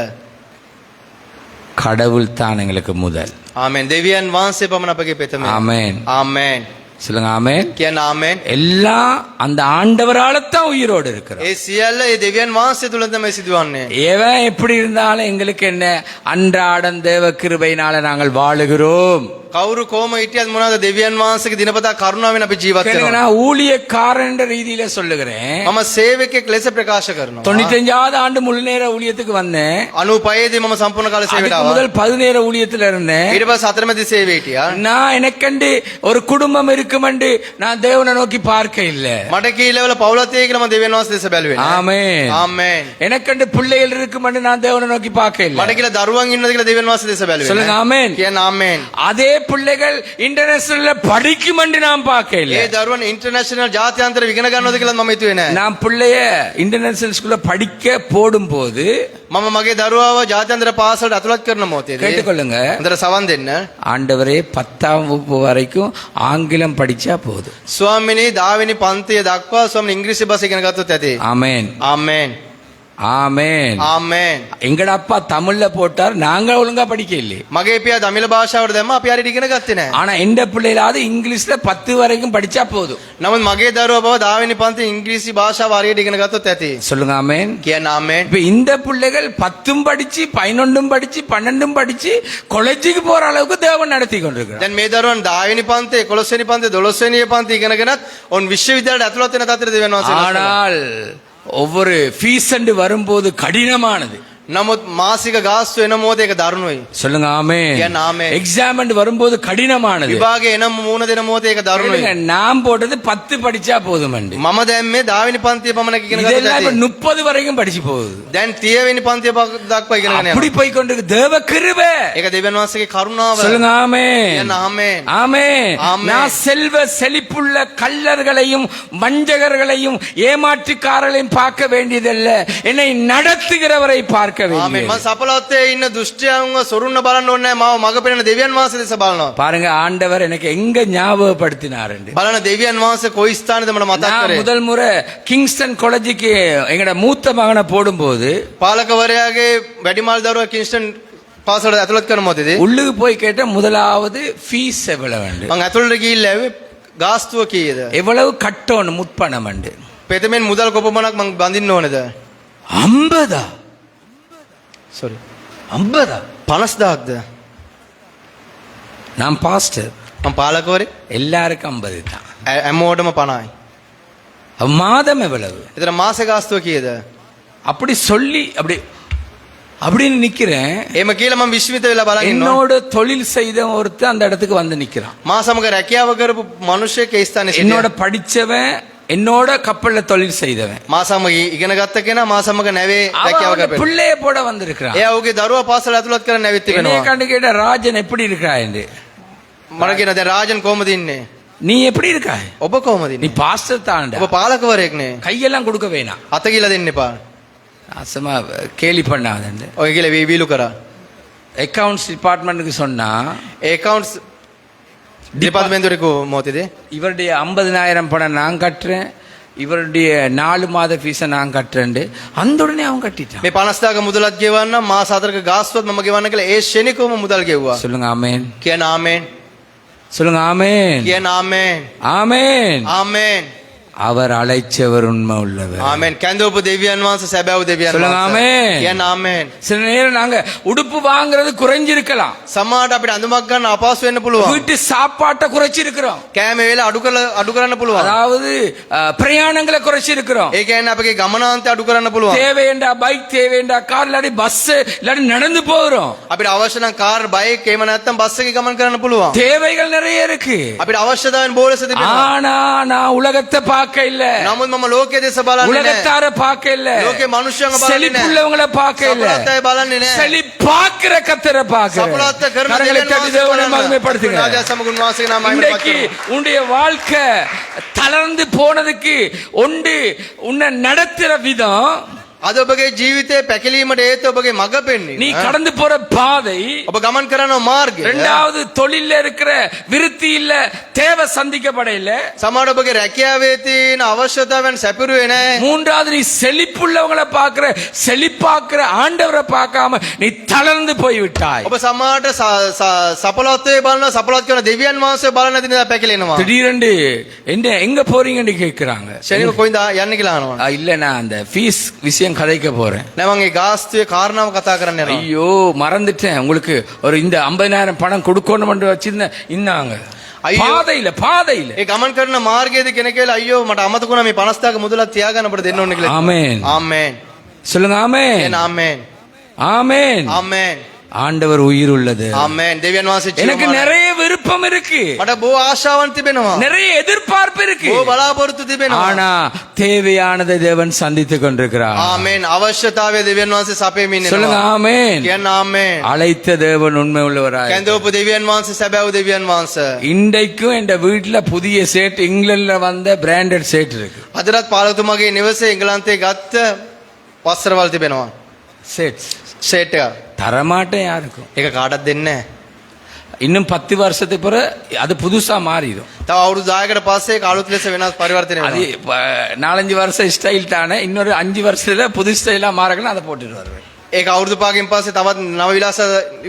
கடவுள் தான் எங்களுக்கு முதல். ආමෙන්. දෙවියන් වහන්සේ පමණ අපගේ පෙතම. ஆமென். ආමෙන්. சொல்லுங்க ஆமென். කියන්න ආමෙන්. எல்லாம் அந்த ஆண்டவரால தான் உயிரோடு இருக்கிறோம். ඒ සියල්ල ඒ දෙවියන් වහන්සේ තුල තමයි සිදුවන්නේ. ஏவன் எப்படி இருந்தாலும் எங்களுக்கு என்ன, அன்றாடம் தேவ கிருபையினால நாங்கள் வாழுகிறோம். කවුරු කොහොම හිටියත් මොනවාද දෙවියන් වහන්සේගේ දිනපතා කරුණාවෙන් අපි ජීවත් கேளுங்க, වෙනවා. நான் ஊழியக்காரன் என்ற ரீதியில சொல்லுகிறேன். මම සේවකෙක් ලෙස ප්‍රකාශ කරනවා. 95வது ஆண்டு முழு நேர ஊழியத்துக்கு வந்தேன். 95 දී මම සම්පූර්ණ කාල සේවයට அதுக்கு ආවා. முதல் 17 ஊழியத்துல இருந்தேன். ඊට පස්සේ අතරමැදි සේවයේ හිටියා. நான் எனக்கண்டு ஒரு குடும்பம் இருக்குமென்று நான் தேவனை நோக்கி பார்க்க இல்ல. මට කීලවල පවුලත් තියෙයි කියලා මම දෙවියන් වහන්සේ දෙස බැලුවේ නෑ. ஆமென். ආමෙන්. எனக்கண்டு பிள்ளைகள் இருக்குமென்று நான் தேவனை நோக்கி பார்க்க இல்ல. මට කියලා දරුවන් ඉන්නද කියලා දෙවියන් වහන්සේ දෙස බැලුවේ சொல்லுங்க නෑ. ஆமென். කියන්න ආමෙන්. அதே பிள்ளைகள் இன்டர்நேஷனல்ல படிக்குமென்று நான் பார்க்க இல்ல. ඒ දරුවන් ඉන්ටර්නැෂනල් ජාත්‍යන්තර ඉගෙන ගන්නවද කියලා මම හිතුවේ නෑ. நான் பிள்ளைய இன்டர்நேஷனல் ஸ்கூல்ல படிக்க போடும்போது මම මගේ දරුවාව ජාත්‍යන්තර පාසලට ඇතුළත් කරන මොහොතේදී கேட்டுக்கொள்ளுங்க, හොඳට සවන් දෙන්න. ஆண்டவரே 10ஆம் வகுப்பு வரைக்கும் ஆங்கிலம் படிச்சா போதும். ස්වාමිනේ 10 වෙනි පන්තිය දක්වා ස්වාමිනේ ඉංග්‍රීසි භාෂා ඉගෙන ගත්තොත් ඇති. ஆமென். ආමෙන්. ஆமென். ආමේන්. எங்கட அப்பா தமிழ்ல போட்டார், நாங்க ஒழுங்கா படிக்க இல்லையே. මගේ පියා දමිළ භාෂාවට දැම්ම අපි හරියට ඉගෙන ගත්තේ නැහැ. ஆனா எந்த பிள்ளைகளாவது இங்கிலீஷ்ல 10 வரைக்கும் படிச்சா போதும். නමුත් මගේ දරුවා බව 10 වෙනි පන්ති ඉංග්‍රීසි භාෂාව හරියට ඉගෙන ගත්තොත් ඇති. சொல்லுங்க ஆமென். කියන්න ආමේන්. இப்ப இந்த பிள்ளைகள் 10ம் படிச்சு 11ம் படிச்சு 12ம் படிச்சு காலேஜுக்கு போற அளவுக்கு தேவன் நடத்தி கொண்டிருக்கிறார். දැන් මේ දරුවන් 10 වෙනි පන්ති 11 වෙනි පන්ති 12 වෙනි පන්ති ඉගෙනගෙනත් ඔන් විශ්වවිද්‍යාලයට ඇතුළත් වෙන තත්ත්වෙට දෙවියන් වහන්සේ ලස්සනයි. ஆனால் ஒவ்வொரு ஃபீஸ் வரும்போது கடினமானது. නමුත් මාසික ගාස්තු එන මොහොතේ ඒක දරුණුයි. சொல்லுங்க ஆமென். කියන්න ආමේන්. எக்ஸாம் வரும்போது கடினமானது. විභාගේ එන මූණ දෙන මොහොතේ ඒක දරුණුයි. கேளுங்க, நான் போட்டது 10 படிச்சா போதுமண்டு. මම දැන් මේ 10 වෙනි පන්තිය පමණක් ඉගෙන இதெல்லாம் இப்ப ගත්තා. 30 வரைக்கும் படிச்சு போகுது. දැන් 30 වෙනි පන්තිය දක්වා ඉගෙනගෙන அப்படி යනවා. போய் கொண்டிருக்கு தேவ கிருபை. ඒක දෙවියන් වහන්සේගේ කරුණාව. சொல்லுங்க ஆமென். කියන්න ආමේன். ஆமென். ஆமென். நான் செல்வ செழிப்புள்ள கள்ளர்களையும் வஞ்சகர்களையும் ஏமாற்றுக்காரர்களையும் பார்க்க வேண்டியதல்ல, என்னை நடத்துகிறவரை பார்க்க ආමේන්. வேண்டியது. මම සපලත්තේ ඉන්න දුෂ්ටයන්ව සොරුන්න බලන්න ඕනේ නැහැ. මාව මග පෙන්නන දෙවියන් වහන්සේ දෙස බලනවා. பாருங்க, ஆண்டவர் எனக்கு எங்க ஞாபகப்படுத்தினார். බලන දෙවියන් වහන්සේ කොයි ස්ථානේද මට මතක් நான் කරේ. முதல் முறை கிங்ஸ்டன் காலேஜுக்கு எங்கட மூத்த மகனை போடும்போது පාලකවරයාගේ වැඩිමල් දරුවා කින්ස්ටන් පාසලට ඇතුළත් කරන මොහොතේදී உள்ளுக்கு போய் கேட்ட முதலாவது ஃபீஸ் எவ்வளவு வேண்டு, මම ඇතුළට ගිහිල්ලා ඇව්වේ ගාස්තුව කීයද? எவ்வளவு கட்டணும் முற்பணம் வேண்டு. පෙතමෙන් මුදල් කොපමණක් මම බඳින්න ඕනේද? 50. සෝරි. 50. 50000ක්ද? நான் பாஸ்டர், මම පාලකවරේ எல்லாருக்கும் 50 தான். හැමෝටම 50යි. மாதம் எவ்வளவு? ඒතර මාසේ ගාස්තුව කීයද? அப்படி சொல்லி அப்படின்னு நிக்கிறேன். එහෙම කියලා මම විශ්මිත වෙලා බලන් ඉන්නවා. என்னோட தொழில் செய்த ஒருத்தன் அந்த இடத்துக்கு வந்து நிக்கிறான். මා සමග රැකියාව කරපු මිනිහෙක් ඒ ස්ථානේ என்னோட සිටියා. படிச்சவன், என்னோட கப்பல்ல தொழில் செய்தவன். මා සමග ඉගෙන ගත්ත කෙනා මා සමග නැවේ රැකියාව அவன் කරපු. பிள்ளைய போட வந்திருக்கிறான். එයා ඔහුගේ දරුවා පාසල ඇතුළත් කරන්න ඇවිත් என்னைய තිබෙනවා. கண்டு கேட்ட, ராஜன் எப்படி இருக்காய் என்று. මම කියනවා දැන් රාජන් කොහමද ඉන්නේ? நீ எப்படி இருக்காய்? ඔබ කොහමද நீ ඉන්නේ? பாஸ்டர் தான்டா. ඔබ පාලකවරයෙක් නේ. கையெல்லாம் கொடுக்க வேணாம். අත කියලා දෙන්න එපා. அசமா கேலி பண்ணாதண்டு. ඔය කියලා වීලු කරා. அக்கவுண்ட்ஸ் டிபார்ட்மெண்ட்டுக்கு சொன்னா, ඒ accounts දෙපාර්තමේන්තුවේක මොහොතේදී இவருடைய 50,000 பணம் நான் கட்டுறேன், இவருடைய 4 மாத ஃபீஸை நான் கட்டுறேன். அந்த உடனே அவன் கட்டிட்டான். මේ 50000ක මුදලත් ගෙවන්න මාස 4ක ගාස්තුවත් මම ගෙවන්න කියලා ඒ ශෙනිකවම මුදල් ගෙව්වා. சொல்லுங்க ஆமென். කියන ආමේන්. சொல்லுங்க ஆமென். කියන ආමේන්. ஆமென். ආමේන්. அவர் அழைச்சவர் உண்மை உள்ளவர். ආමේන්. කැඳවපු දෙවියන් වහන්සේ සැබෑව දෙවියන් சொல்லுங்க වහන්සේ. ஆமென். කියන ආමේන්. சில நேரம் நாங்க உடுப்பு வாங்குறது குறைஞ்சிருக்கலாம், සමහරට අපිට අඳුමක් ගන්න අපහසු වෙන්න පුළුවන්. வீட்டு சாப்பாட்டை குறைச்சிருக்கிறோம், කෑම වේල අඩු කරන්න පුළුවන්. அதாவது பிரயாணங்களை குறைச்சிருக்கிறோம். ඒ කියන්නේ අපගේ ගමනාන්තය අඩු කරන්න පුළුවන්. தேவையண்டா பைக், தேவையண்டா கார், இல்லாட்டி பஸ், இல்லாட்டி நடந்து போகிறோம். අපිට අවශ්‍ය නම් කාර්, බයික් එහෙම නැත්නම් බස් එකේ ගමන් කරන්න පුළුවන්. தேவைகள் நிறைய இருக்கு. අපිට අවශ්‍යතාවයන් බොහෝ ලෙස තිබෙනවා. ஆனா நான் உலகத்தை பார்க்க இல்ல, නමුත් මම ලෝකයේ දෙස බලන්නේ නැහැ. உலகத்தார பார்க்க இல்ல, ලෝකේ මිනිස්සුන්ව බලන්නේ නැහැ. செழிப்புள்ளவங்களை பார்க்க இல்ல, සපලත්තය බලන්නේ නැහැ. செழிப்பாக்குற கத்தரை பார்க்கிறேன். සපලත්ත කරන கரங்களை දෙවියන් தட்டி වහන්සේ தேவனை බලන්න. மகிமைப்படுத்துங்க. ராஜா சமகுன் வாசகே நாம இன்றைக்கு உன்னுடைய வாழ்க்கை தளர்ந்து போனதுக்கு ஒன்று உன்னை நடத்துற விதம், අද ඔබගේ ජීවිතේ පැකිලීමට හේතු ඔබගේ මඟ පෙන්වීම. நீ கடந்து போற பாதை, ඔබ ගමන් කරන මාර්ගය. இரண்டாவது தொழில்ல இருக்கிற விருத்தி இல்ல, தேவை சந்திக்கப்பட இல்ல, සමහර ඔබගේ රැකියාවේ තියෙන අවශ්‍යතාවයන් සැපිරුවේ නැහැ. மூன்றாவது நீ செழிப்புள்ளவங்களை பார்க்கிற, செழிப்பாக்குற ஆண்டவரை பார்க்காம நீ தளர்ந்து போய் விட்டாய். ඔබ සමහරට සපලත්වයේ බලන සපලත් කරන දෙවියන් වහන්සේ බලන නැති නිසා පැකිලෙනවා. திடீரென்று என்ன எங்க போறீங்கன்னு கேக்குறாங்க. ශනික කොයින්ද යන්නේ කියලා අහනවා. இல்ல, நான் அந்த ஃபீஸ் விஷயம் கதைக்க போறேன். නෑ මම ඒ ගාස්තුවේ කාරණාව කතා කරන්න යනවා. ஐயோ மறந்துட்டேன், உங்களுக்கு ஒரு இந்த 50,000 பணம் கொடுக்கணும் வச்சிருந்தேன். இன்னாங்க ஐயோ. பாதையில ඒ ගමන් කරන මාර්ගයේදී කෙනෙක් කියලා අයියෝ මට අමතක වුණා මේ 50000ක මුදලක් තියාගන්න අපිට දෙන්න ඕනේ කියලා. ஆமென். ආමේන්. சொல்லுங்க ஆமென். කියන ආමේන්. ஆமென். ආමේන්. ஆண்டவர் உயிர் உள்ளது. ආමේන්. දෙවියන් වහන්සේ எனக்கு ජීවමානයි. நிறைய விருப்பம் இருக்கு, මට බොහෝ ආශාවන් තිබෙනවා. நிறைய எதிர்பார்ப்பு இருக்கு. බොහෝ බලාපොරොත්තු තිබෙනවා. ஆனா தேவையானதை தேவன் சந்தித்துக் கொண்டிருக்கிறார். ආමේන්. අවශ්‍යතාවය දෙවියන් වහන්සේ සපයමින් சொல்லுங்க ඉන්නවා. ஆமென். කියන ආමේන්. அழைத்த தேவன் உண்மை உள்ளவராய். කැඳවපු දෙවියන් වහන්සේ සැබෑව දෙවියන් වහන්සේ. இன்றைக்கும் என் வீட்டுல புதிய சேட், இங்கிலாந்துல வந்த பிராண்டட் சேட் இருக்கு. අදටත් පාලතුමාගේ නිවසේ එංගලන්තයේ ගත්ත වස්ත්‍රවල තිබෙනවා. சேட் සෙට් එක. தரமாட்டேன் யாருக்கும். ඒක කාටවත් දෙන්නේ නැහැ. இன்னும் 10 வருஷத்துக்கு பிறகு அது புதுசா மாறிடும். තව අවුරුදු 10කට පස්සේ ඒක අලුත් ලෙස වෙනස් පරිවර්තනය அது වෙනවා. 4-5 வருஷம் ஸ்டைல் தானே, இன்னொரு 5 வருஷத்துல புது ஸ்டைலா மாறக்கணும், அதை போட்டுட்டு வருவேன். ඒක අවුරුදු 5කින් පස්සේ තවත් නව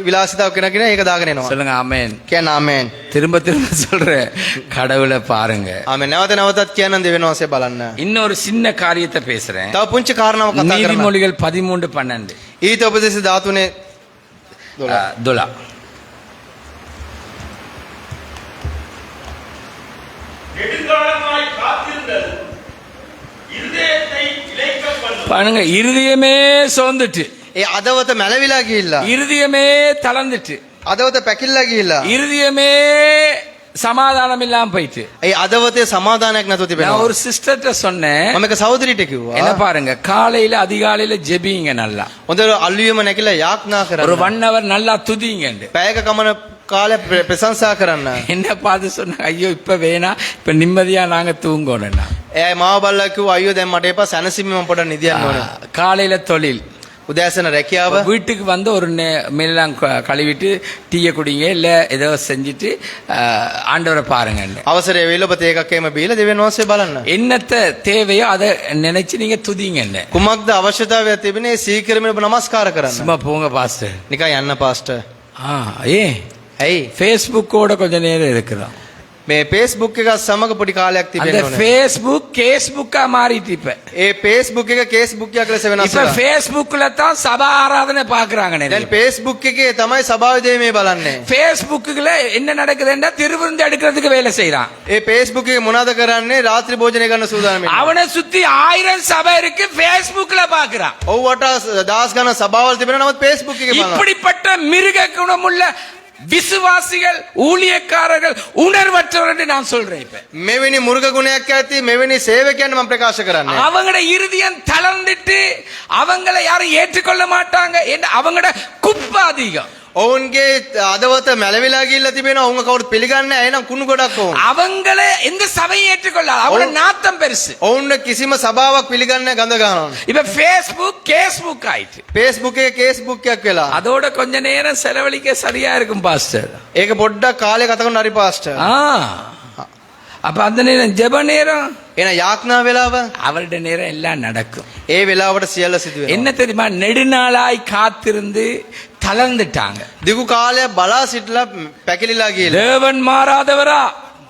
විලාසිතාවක් කෙනකින ඒක දාගෙන එනවා. சொல்லுங்க ஆமென். කියන්න ආමේන්. திரும்ப திரும்ப சொல்றேன், கடவுளை பாருங்க. ආමේන්. නැවත නැවතත් කියන්න දෙවියන් වහන්සේ බලන්න. இன்னொரு சின்ன காரியத்தை பேசுறேன். තව පුංචි කාරණාවක් කතා කරන්න. நீதிமொழிகள் 13:12. ඊට උපදේශ 13 12. நெடுங்காலமாய் காத்திருந்தது இருதயத்தை இளைக்க பண்ணும். பாருங்க, இருதயமே சோர்ந்துட்டு, ඒ අදවත මැලවිලා ගිහිල්ලා. இருதயமே தளர்ந்துட்டு, අදවත පැකිල්ලා ගිහිල්ලා. இருதயமே சமாதானம் இல்லாம போயிட்டு. ඒ අදවතේ සමාදානයක් නැතුව நான் තිබෙනවා. ஒரு சிஸ்டர்ட்ட சொன்னேன், මම එක සහෝදරියට කිව්වා. என்ன பாருங்க, காலையில அதிகாலையில ஜெபிங்க நல்லா, හොඳට අල්ලුවීම නැකිලා යාඥා ஒரு කරන්න. 1 hour நல்லா துதிங்க. පැයක කමන කාලය ප්‍රශංසා කරන්න. என்ன பார்த்து சொன்னாங்க, ஐயோ இப்ப வேணாம், இப்ப நிம்மதியா நாங்க தூங்கணும்னா. එයා මාව බලලා කිව්වා අයියෝ දැන් මට එපා සැනසීමෙන් මම පොඩ්ඩක් නිදියන්න ඕනේ. காலையில தொழில், උදෑසන රැකියාව. வீட்டுக்கு வந்து ஒரு மெல்லாம் கழுவிட்டு டீயை குடிங்க, இல்ல ஏதோ செஞ்சுட்டு ஆண்டவரை பாருங்க. අවසරය වෙයිල ඔබ තේ එකක් එහෙම බීලා දෙවියන් වහන්සේ බලන්න. என்னத்த தேவையோ அதை நினைச்சு நீங்க துதிங்க. කුමක්ද අවශ්‍යතාවයක් තිබෙන්නේ සීக்கிரமே ඔබ නමස්කාර කරන්න. சும்மா போங்க பாஸ்டர். නිකන් යන්න පාස්ටර්. ஏ ඇයි ஃபேஸ்புக்கோட கொஞ்ச நேரம் இருக்கிறோம். මේ Facebook එක සමග පොඩි කාලයක් அந்த තිබෙන්න ඕනේ. ஃபேஸ்புக் கேஸ்புக்கா மாறிட்டு இப்ப. ඒ Facebook එක Facebook එකක් ලෙස වෙනස් இப்ப වෙනවා. ஃபேஸ்புக்ல தான் சபா ஆராதனை பாக்குறாங்க. දැන් Facebook එකේ තමයි සභාවේ දේ මේ බලන්නේ. ஃபேஸ்புக்குல என்ன நடக்குதுன்னா திருவிருந்து எடுக்கிறதுக்கு வேலை செய்யறான். ඒ Facebook එකේ මොනවද කරන්නේ? රාත්‍රී භෝජනය කරන සූදානම් වෙනවා. அவனை சுத்தி 1000 சபை இருக்கு, ஃபேஸ்புக்ல பாக்குறான். ඔව්වට දහස් ගණන් සභාවල් තිබෙනවා නමුත් Facebook එකේ බලනවා. இப்படிப்பட்ட மிருக குணமுள்ள விசுவாசிகள், ஊழியக்காரர்கள் உணர்வற்றவர் என்று நான் சொல்றேன். இப்ப මෙවැනි මුර්ග ගුණයක් ඇති මෙවැනි සේවකයන් මම ප්‍රකාශ කරන්නේ. அவங்களோட இருதயம் தளர்ந்துட்டு அவங்கள யாரும் ஏற்றுக்கொள்ள மாட்டாங்க. என்ன அவங்களோட குப்பை அதிகம். ඔවුන්ගේ අදවත මැලවිලා ගිහිල්ලා තිබෙනවා. ඔවුන් කවුරුත් පිළිගන්නේ නැහැ. එහෙනම් කුණු ගොඩක් ඔවුන්. அவங்கள எந்த சபையும் ஏற்றுக்கொள்ளாது. அவங்களோட நாத்தம் பெருசு. ඔවුන් කිසිම සභාවක් පිළිගන්නේ නැහැ, ගඳ ගන්නවා. இப்ப Facebook கேஸ்புக் ஆயிட்டு. Facebook එකේ Facebook එකක් වෙලා. அதோட கொஞ்ச நேரம் செலவழிக்க சரியா இருக்கும் பாஸ்டர். ඒක පොඩ්ඩක් කාලේ කතා කරන හරි පාස්ටර්. அப்ப அந்த நேரம் ஜெப நேரம், එහෙනම් යාඥා වෙලාව அவருடைய நேரம் எல்லாம் நடக்கும். ඒ වෙලාවට සියල්ල සිදු වෙනවා. என்ன தெரியுமா, நெடுநாளாய் காத்திருந்து தளர்ந்துட்டாங்க. දිගු කාලයක් බලා සිටලා පැකිලිලා ගිහලා. தேவன் மாறாதவரா?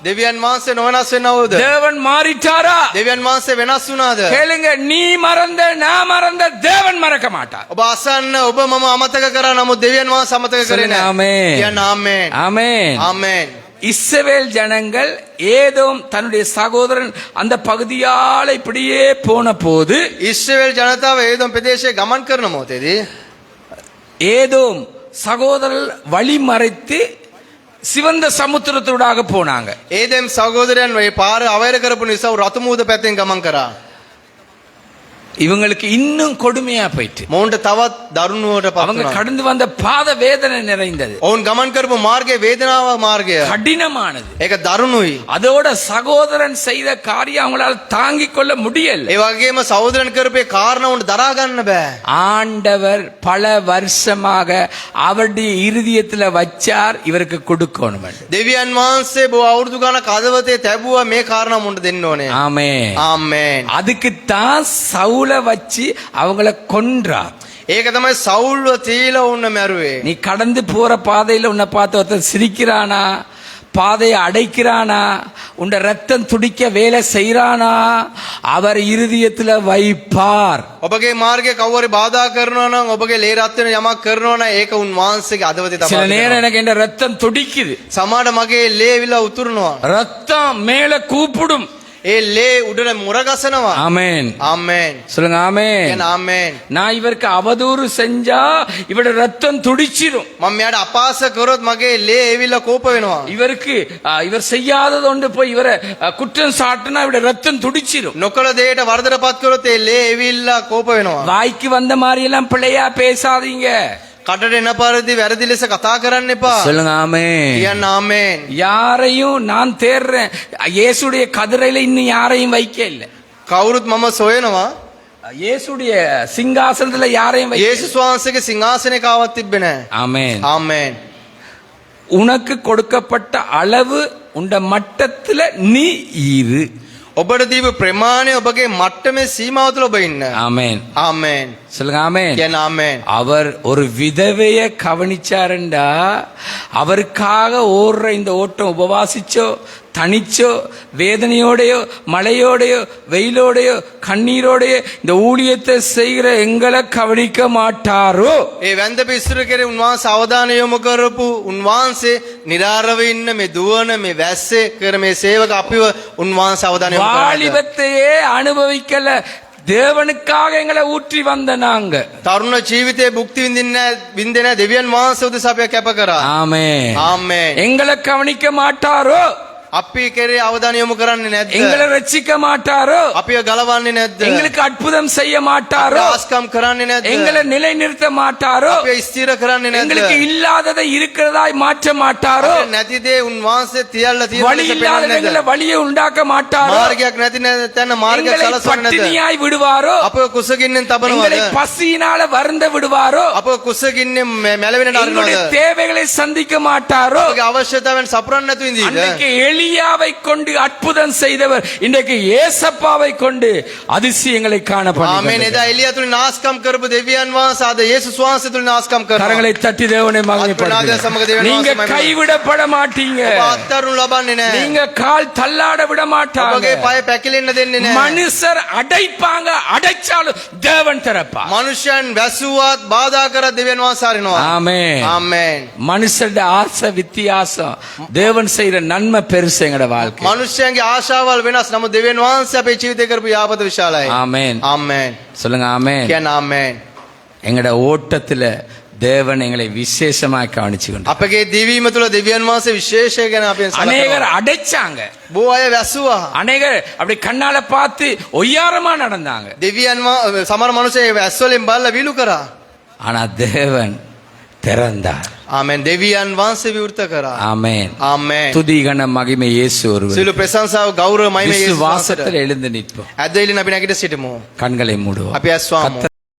දෙවියන් වහන්සේ නොවෙනස් වෙනවද? தேவன் மாறிட்டாரா? දෙවියන් වහන්සේ වෙනස් වුණාද? கேளுங்க, நீ மறந்த நான் மறந்த தேவன் மறக்க மாட்டார். ඔබ අසන්න ඔබ මම අමතක කරා නමුත් දෙවියන් වහන්සේ අමතක කරේ නැහැ. ஆமென். කියන්න ආමේන්. ஆமென். ආමේන්. இஸ்ரவேல் ஜனங்கள் ஏதோம் தன்னுடைய சகோதரன் அந்த பகுதியால இப்படியே போன போது, ඉස්රායෙල් ජනතාව ඒදොම් ප්‍රදේශයේ ගමන් කරන මොහොතේදී ஏதோம் சகோதரர் வழி மறைத்து சிவந்த சமுத்திரத்தூடாக போனாங்க. ඒදෙම් සහෝදරයන් මේ පාර අවෛර කරපු නිසා රතුමුද පැත්තෙන් ගමන් කරා. இவங்களுக்கு இன்னும் கொடுமையா போயிட்டு, මොවුන්ට තවත් දරුණුවට පත් அவங்க වුණා. கடந்து வந்த பாத வேதனை நிறைந்தது, ඔවුන් ගමන් කරපු මාර්ගයේ වේදනාව මාර්ගය. கடினமானது. ඒක දරුණුයි. அதோட சகோதரன் செய்த காரியம் அவங்களால தாங்கிக் கொள்ள முடியல. ඒ වගේම සහෝදරන් කරපේ කාරණා උන්ට දරා ගන්න බෑ. ஆண்டவர் பல வருஷமாக அவருடைய இருதயத்துல வச்சார், இவருக்கு கொடுக்கணும். දෙවියන් වහන්සේ බොහෝ අවුරුදු ගණන් කදවතේ තැබුවා මේ කාරණා මුන්ට දෙන්න ඕනේ. ஆமென். ආමේන්. அதுக்கு தான் சவுல வச்சு அவங்கள கொன்றார். ඒක තමයි සවුල්ව තීලා උන්න මැරුවේ. நீ கடந்து போற பாதையில உன்னை பார்த்து ஒருத்தன் சிரிக்கிறானா, பாதையை அடைக்கிறானா, உண்ட ரத்தம் துடிக்க வேலை செய்யறானா, அவர் இருதயத்துல வைப்பார். ඔබගේ මාර්ගයේ කවුරු බාධා කරනවා නම් ඔබගේ ලේ රත් වෙන යමක් කරනවා නම් ඒක උන් වහන්සේගේ අදවතේ சில තබා நேரம் දෙනවා. எனக்கு இந்த ரத்தம் துடிக்குது, සමහර මගේ ලේ විලා උතුරනවා. ரத்தம் மேல கூப்பிடும். ඒ ලේ උඩට මුරගසනවා. ஆமென். ආමේන්. சொல்லுங்க ஆமென். කියන ආමේන්. நான் இவருக்கு அவதூறு செஞ்சா இவட ரத்தம் துடிச்சிரும். මම මෙයාට අපාස කරොත් මගේ ලේ එවිලා කෝප වෙනවා. இவருக்கு இவர் செய்யாதது ஒன்று போய் இவரை குற்றம் சாட்டினா இவட ரத்தம் துடிச்சிரும். නොකල දෙයට වරදටපත් කරොත් ඒ ලේ එවිලා කෝප වෙනවා. வாய்க்கு வந்த மாதிரி எல்லாம் பிள்ளையா பேசாதீங்க. කටට එන පරිදි වැරදි ලෙස කතා කරන්න එපා. சொல்லுங்க ஆமென். කියන්න ආමේන්. யாரையும் நான் தேடுறேன், இயேசுடைய கதிரையில இன்னும் யாரையும் வைக்க இல்லை. කවුරුත් මම සොයනවා. இயேசுடைய சிங்காசனத்துல யாரையும் வைக்க. යේසුස් වහන්සේගේ සිංහාසනේ කාවත් තිබ්බේ නැහැ. ஆமென். ආමේන්. உனக்கு கொடுக்கப்பட்ட அளவு உண்ட மட்டத்துல நீ இரு. ඔබට දීපු ප්‍රමාණය ඔබගේ මට්ටමේ සීමාව තුළ ඔබ ඉන්න. ஆமென். ආමේන්. சொல்லுங்க ஆமென். කියන ආමේන්. அவர் ஒரு விதவைய கவனிச்சாருண்டா அவருக்காக ஓடுற இந்த ஓட்டம் உபவாசிச்சோ தனிச்சோ வேதனையோடையோ மழையோடையோ வெயிலோடையோ கண்ணீரோடையோ இந்த ஊழியத்தை செய்கிற எங்களை கவனிக்க மாட்டாரோ? ඒ වැන්ද පිස්සුර කෙරේ උන්වහන්සේ අවධානය යොමු කරපු උන්වහන්සේ නිරාරව ඉන්න මේ දුවන මේ වැස්සේ කර මේ සේවක අපිව උන්වහන්සේ අවධානය යොමු කරනවා. வாலிபத்தையே அனுபவிக்கல தேவனுக்காக எங்களை ஊற்றி வந்த நாங்க. තරුණ ජීවිතේ භුක්ති විඳින්න දෙවියන් වහන්සේ උදෙසා අපි කැප කරා. ஆமென். ආමේන්. எங்களை கவனிக்க மாட்டாரோ? අපි කෙරේ අවධානය යොමු කරන්නේ නැද්ද? எங்களை ரட்சிக்க மாட்டாரோ? අපිව ගලවන්නේ නැද්ද? எங்களுக்கு அற்புதம் செய்ய மாட்டாரோ? ආස්කම් කරන්නේ නැද්ද? எங்களை நிலைநிறுத்த மாட்டாரோ? අපිව ස්ථිර කරන්නේ නැද්ද? எங்களுக்கு இல்லாததை இருக்கிறதாய் மாற்ற மாட்டாரோ? අපිට නැති දේ උන්වහන්සේ තියල්ලා තියෙන வழி இல்லாதவங்களை வழியை உண்டாக்க மாட்டாரோ? මාර්ගයක් නැති තැන මාර්ගයක් எங்களை සලසන්නේ නැද්ද? பட்டினியாய் விடுவாரோ? අපව කුසගින්නෙන් எங்களை තබනවද? பசியினால வருந்த விடுவாரோ? අපව කුසගින්නෙන් මැලවෙන எங்களுடைய නරනවද? தேவைகளை சந்திக்க மாட்டாரோ? අපගේ අවශ්‍යතාවෙන් සපුරන්න නැතුව ඉඳීද? அன்றைக்கு எலியாவை கொண்டு அற்புதம் செய்தவர் இன்றைக்கு ஏசப்பாவை கொண்டு அதிசயங்களை காண ආමේන්. பண்ணுகிறார். එදා එලියා තුලින් නාස්කම් කරපු දෙවියන් වහන්සේ අද යේසුස් වහන්සේ තුලින් නාස්කම් කරනවා. கரங்களை தட்டி தேவனை மகிமைப்படுத்துங்க. நீங்க கைவிடப்பட மாட்டீங்க. ඔබ අත්දරුණු ලබන්නේ නැහැ. நீங்க கால் தள்ளாட விட மாட்டாங்க. ඔබගේ පය පැකිලෙන්න දෙන්නේ නැහැ. மனுஷர் அடைப்பாங்க, அடைச்சாலும் தேவன் திறப்பா. මනුෂ්‍යයන් වැසුවත් බාධා කර දෙවියන් වහන්සේ හරිනවා. ஆமென். ආමේන්. மனுஷருடைய ஆசை வித்தியாசம், தேவன் செய்யற நன்மை பெருசு எங்கட வாழ்க்கை. මනුෂ්‍යයන්ගේ ආශාවල් වෙනස්. නමුත් දෙවියන් වහන්සේ අපේ ජීවිතේ කරපු යාපත විශාලයි. ஆமென். ආමේන්. சொல்லுங்க ஆமென். කියන ආමේන්. எங்கட ஓட்டத்துல தேவன் எங்களை விசேஷமாய் கவனிச்சு கொண்டு අපගේ දිවීම තුළ දෙවියන් වහන්සේ විශේෂය ගැන අපි அநேகர் සලකනවා. அடைச்சாங்க, බොහෝ අය වැසුවා. அநேகர் அப்படி கண்ணால பார்த்து ஒய்யாரமா நடந்தாங்க. දෙවියන් සමහර මිනිස්සු ඒ වැස්වලින් බලලා විලු කරා. ஆனா தேவன் திறந்தார். ආමෙන්. දෙවියන් වහන්සේ විවෘත කරා. ஆமென். ආමෙන්. துதி கன மகிமை இயேசு ஒருவர். සියලු ප්‍රශංසාව ගෞරව මහිම යේසුස් விசுவாசத்தில் වහන්සේට. எழுந்து நிற்போம். ඇදෙලින් අපි නැගිට සිටමු. கண்களை மூடுவோம். අපි ඇස් වහමු.